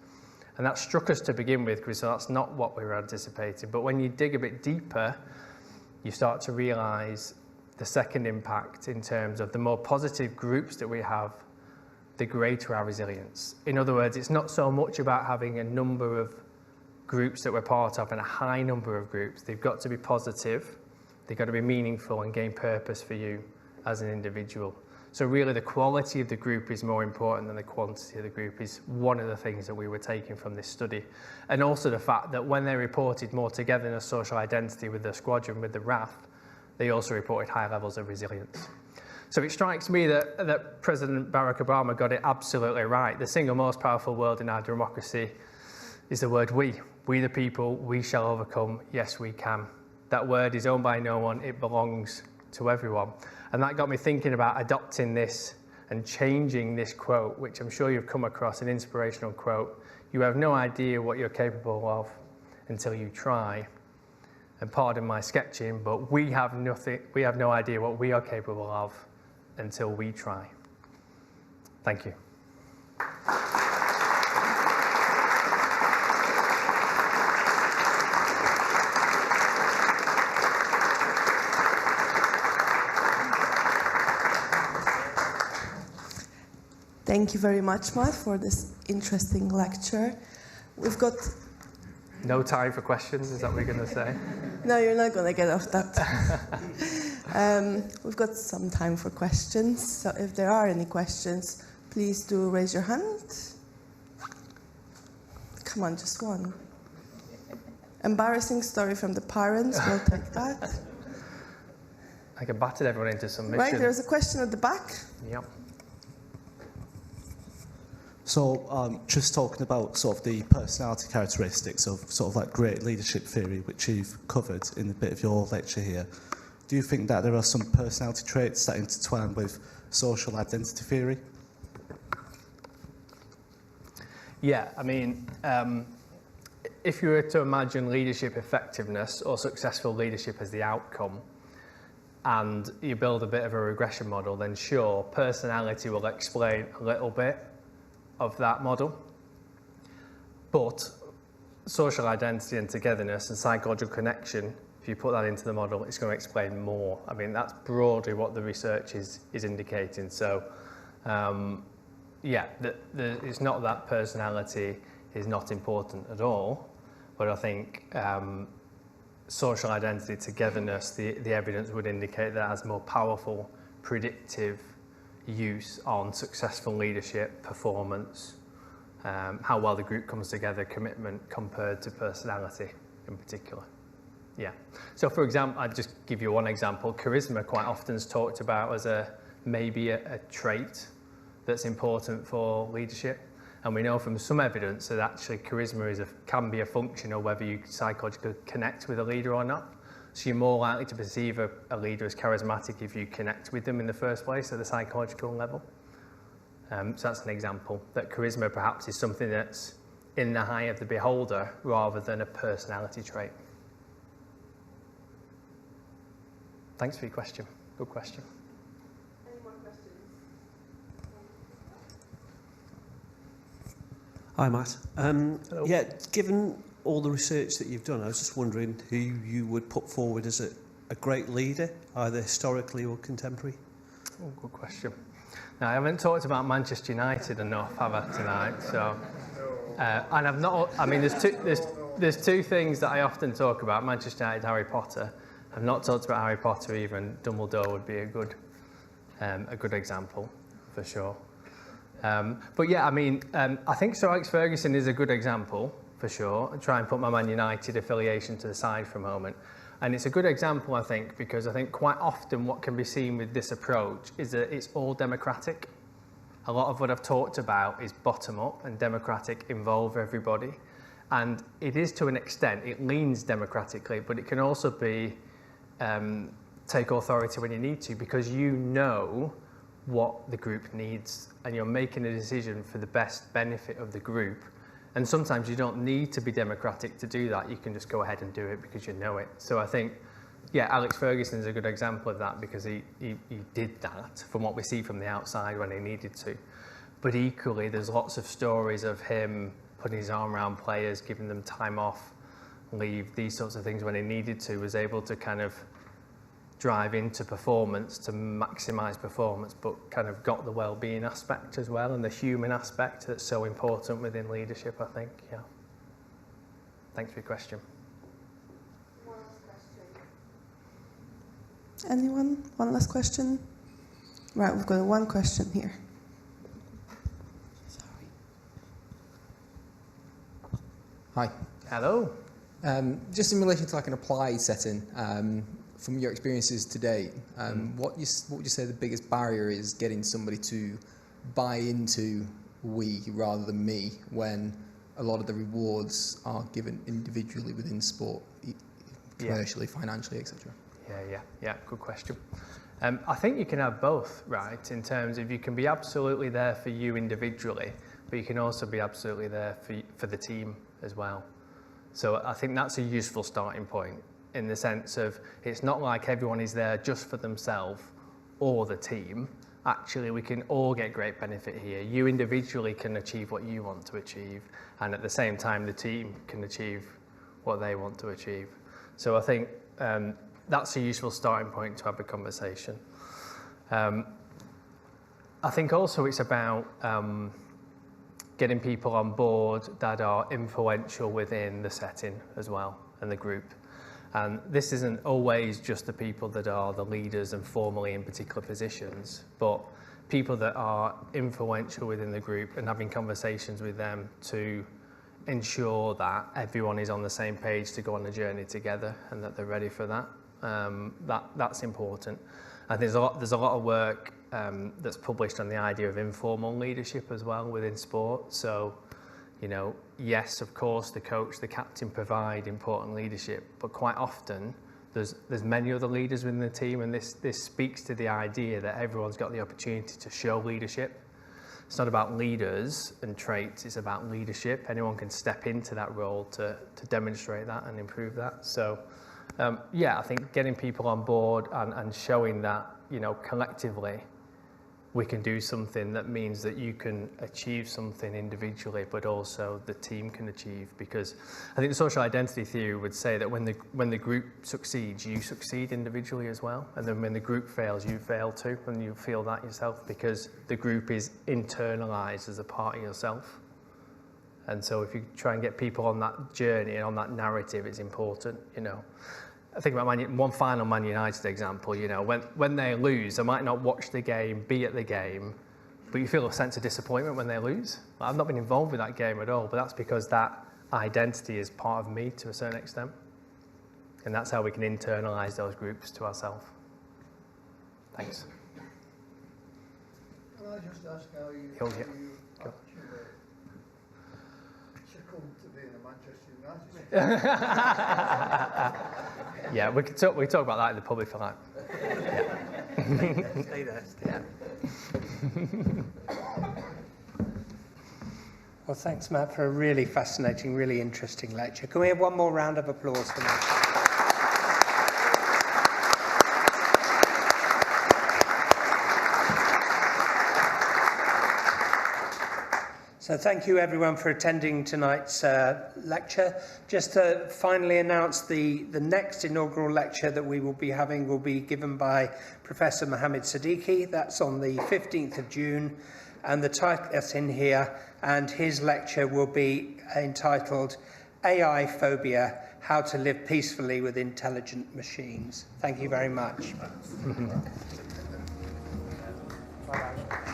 And that struck us to begin with, because that's not what we were anticipating. But when you dig a bit deeper, you start to realise the second impact in terms of the more positive groups that we have, the greater our resilience. In other words, it's not so much about having a number of groups that we're part of and a high number of groups. They've got to be positive, they've got to be meaningful and gain purpose for you as an individual. So really the quality of the group is more important than the quantity of the group is one of the things that we were taking from this study. And also the fact that when they reported more togetherness, social identity with the squadron, with the RAF, they also reported high levels of resilience. So it strikes me that President Barack Obama got it absolutely right. The single most powerful word in our democracy is the word we. We the people, we shall overcome, yes we can. That word is owned by no one, it belongs to everyone. And that got me thinking about adopting this and changing this quote, which I'm sure you've come across, an inspirational quote. You have no idea what you're capable of until you try. And pardon my sketching, but we have no idea what we are capable of until we try. Thank you. Thank you very much, Matt, for this interesting lecture. We've got... No time for questions, is that what you're going to say? No, you're not going to get off that. We've got some time for questions, so if there are any questions, please do raise your hand. Come on, just one. Embarrassing story from the parents, we'll take that. I can batter everyone into submission. Right, there's a question at the back. Yep. So just talking about sort of the personality characteristics of sort of like great leadership theory, which you've covered in a bit of your lecture here, do you think that there are some personality traits that intertwine with social identity theory? Yeah, I mean, if you were to imagine leadership effectiveness or successful leadership as the outcome, and you build a bit of a regression model, then sure, personality will explain a little bit of that model. But social identity and togetherness and psychological connection, if you put that into the model, it's going to explain more. I mean, that's broadly what the research is indicating. So yeah, it's not that personality is not important at all, but I think social identity, togetherness, the evidence would indicate that has more powerful predictive use on successful leadership, performance, how well the group comes together, commitment compared to personality in particular. Yeah. So for example, I'll just give you one example. Charisma quite often is talked about as maybe a trait that's important for leadership. And we know from some evidence that actually charisma can be a function of whether you psychologically connect with a leader or not. So you're more likely to perceive a leader as charismatic if you connect with them in the first place at the psychological level. So that's an example that charisma perhaps is something that's in the eye of the beholder rather than a personality trait. Thanks for your question. Good question. Any more questions? Hi, Matt. Yeah, given all the research that you've done, I was just wondering who you would put forward as a great leader, either historically or contemporary. Oh, good question. Now, I haven't talked about Manchester United enough, have I, tonight? So, and I've not. I mean, there's two things that I often talk about: Manchester United, Harry Potter. I've not talked about Harry Potter either, and Dumbledore would be a good example for sure. But yeah, I mean, I think Sir Alex Ferguson is a good example for sure. I'll try and put my Man United affiliation to the side for a moment. And it's a good example, I think, because I think quite often what can be seen with this approach is that it's all democratic. A lot of what I've talked about is bottom up and democratic, involve everybody. And it is to an extent, it leans democratically, but it can also be take authority when you need to, because you know what the group needs and you're making a decision for the best benefit of the group. And sometimes you don't need to be democratic to do that. You can just go ahead and do it because you know it. So I think, yeah, Alex Ferguson is a good example of that because he did that from what we see from the outside when he needed to. But equally, there's lots of stories of him putting his arm around players, giving them time off, leave, these sorts of things when he needed to, was able to kind of drive into performance to maximise performance, but kind of got the well-being aspect as well and the human aspect that's so important within leadership, I think. Yeah. Thanks for your question. One last question. Anyone? One last question? Right, we've got one question here. Sorry. Hi. Hello. Just in relation to like an applied setting, from your experiences to date, what would you say the biggest barrier is getting somebody to buy into we rather than me when a lot of the rewards are given individually within sport, commercially, financially, etc.? Yeah, good question. I think you can have both, right, in terms of you can be absolutely there for you individually, but you can also be absolutely there for the team as well. So I think that's a useful starting point in the sense of it's not like everyone is there just for themselves or the team. Actually, we can all get great benefit here. You individually can achieve what you want to achieve, and at the same time, the team can achieve what they want to achieve. So I think that's a useful starting point to have a conversation. I think also it's about getting people on board that are influential within the setting as well and the group. And this isn't always just the people that are the leaders and formally in particular positions, but people that are influential within the group and having conversations with them to ensure that everyone is on the same page to go on the journey together and that they're ready for that. That's important. And there's a lot of work that's published on the idea of informal leadership as well within sport. So, you know, yes, of course, the coach, the captain provide important leadership, but quite often there's many other leaders within the team, and this speaks to the idea that everyone's got the opportunity to show leadership. It's not about leaders and traits, it's about leadership. Anyone can step into that role to demonstrate that and improve that. So, yeah, I think getting people on board and showing that, you know, collectively we can do something that means that you can achieve something individually, but also the team can achieve. Because I think the social identity theory would say that when the group succeeds, you succeed individually as well. And then when the group fails, you fail too, and you feel that yourself, because the group is internalized as a part of yourself. And so if you try and get people on that journey and on that narrative, it's important, you know. I think about one final Man United example, you know, when they lose, I might not watch the game, be at the game, but you feel a sense of disappointment when they lose. I've not been involved with that game at all, but that's because that identity is part of me to a certain extent. And that's how we can internalise those groups to ourselves. Thanks. Can I just ask how you Yeah. actually succumbed to being a Manchester United fan? Yeah, we talk about that in the pub if you like. Stay there. Yeah. Well, thanks, Matt, for a really fascinating, really interesting lecture. Can we have one more round of applause for Matt? So thank you everyone for attending tonight's lecture. Just to finally announce the next inaugural lecture that we will be having will be given by Professor Mohammed Siddiqui. That's on the 15th of June, and the title is in here, and his lecture will be entitled AI Phobia, How to Live Peacefully with Intelligent Machines. Thank you very much. Bye-bye.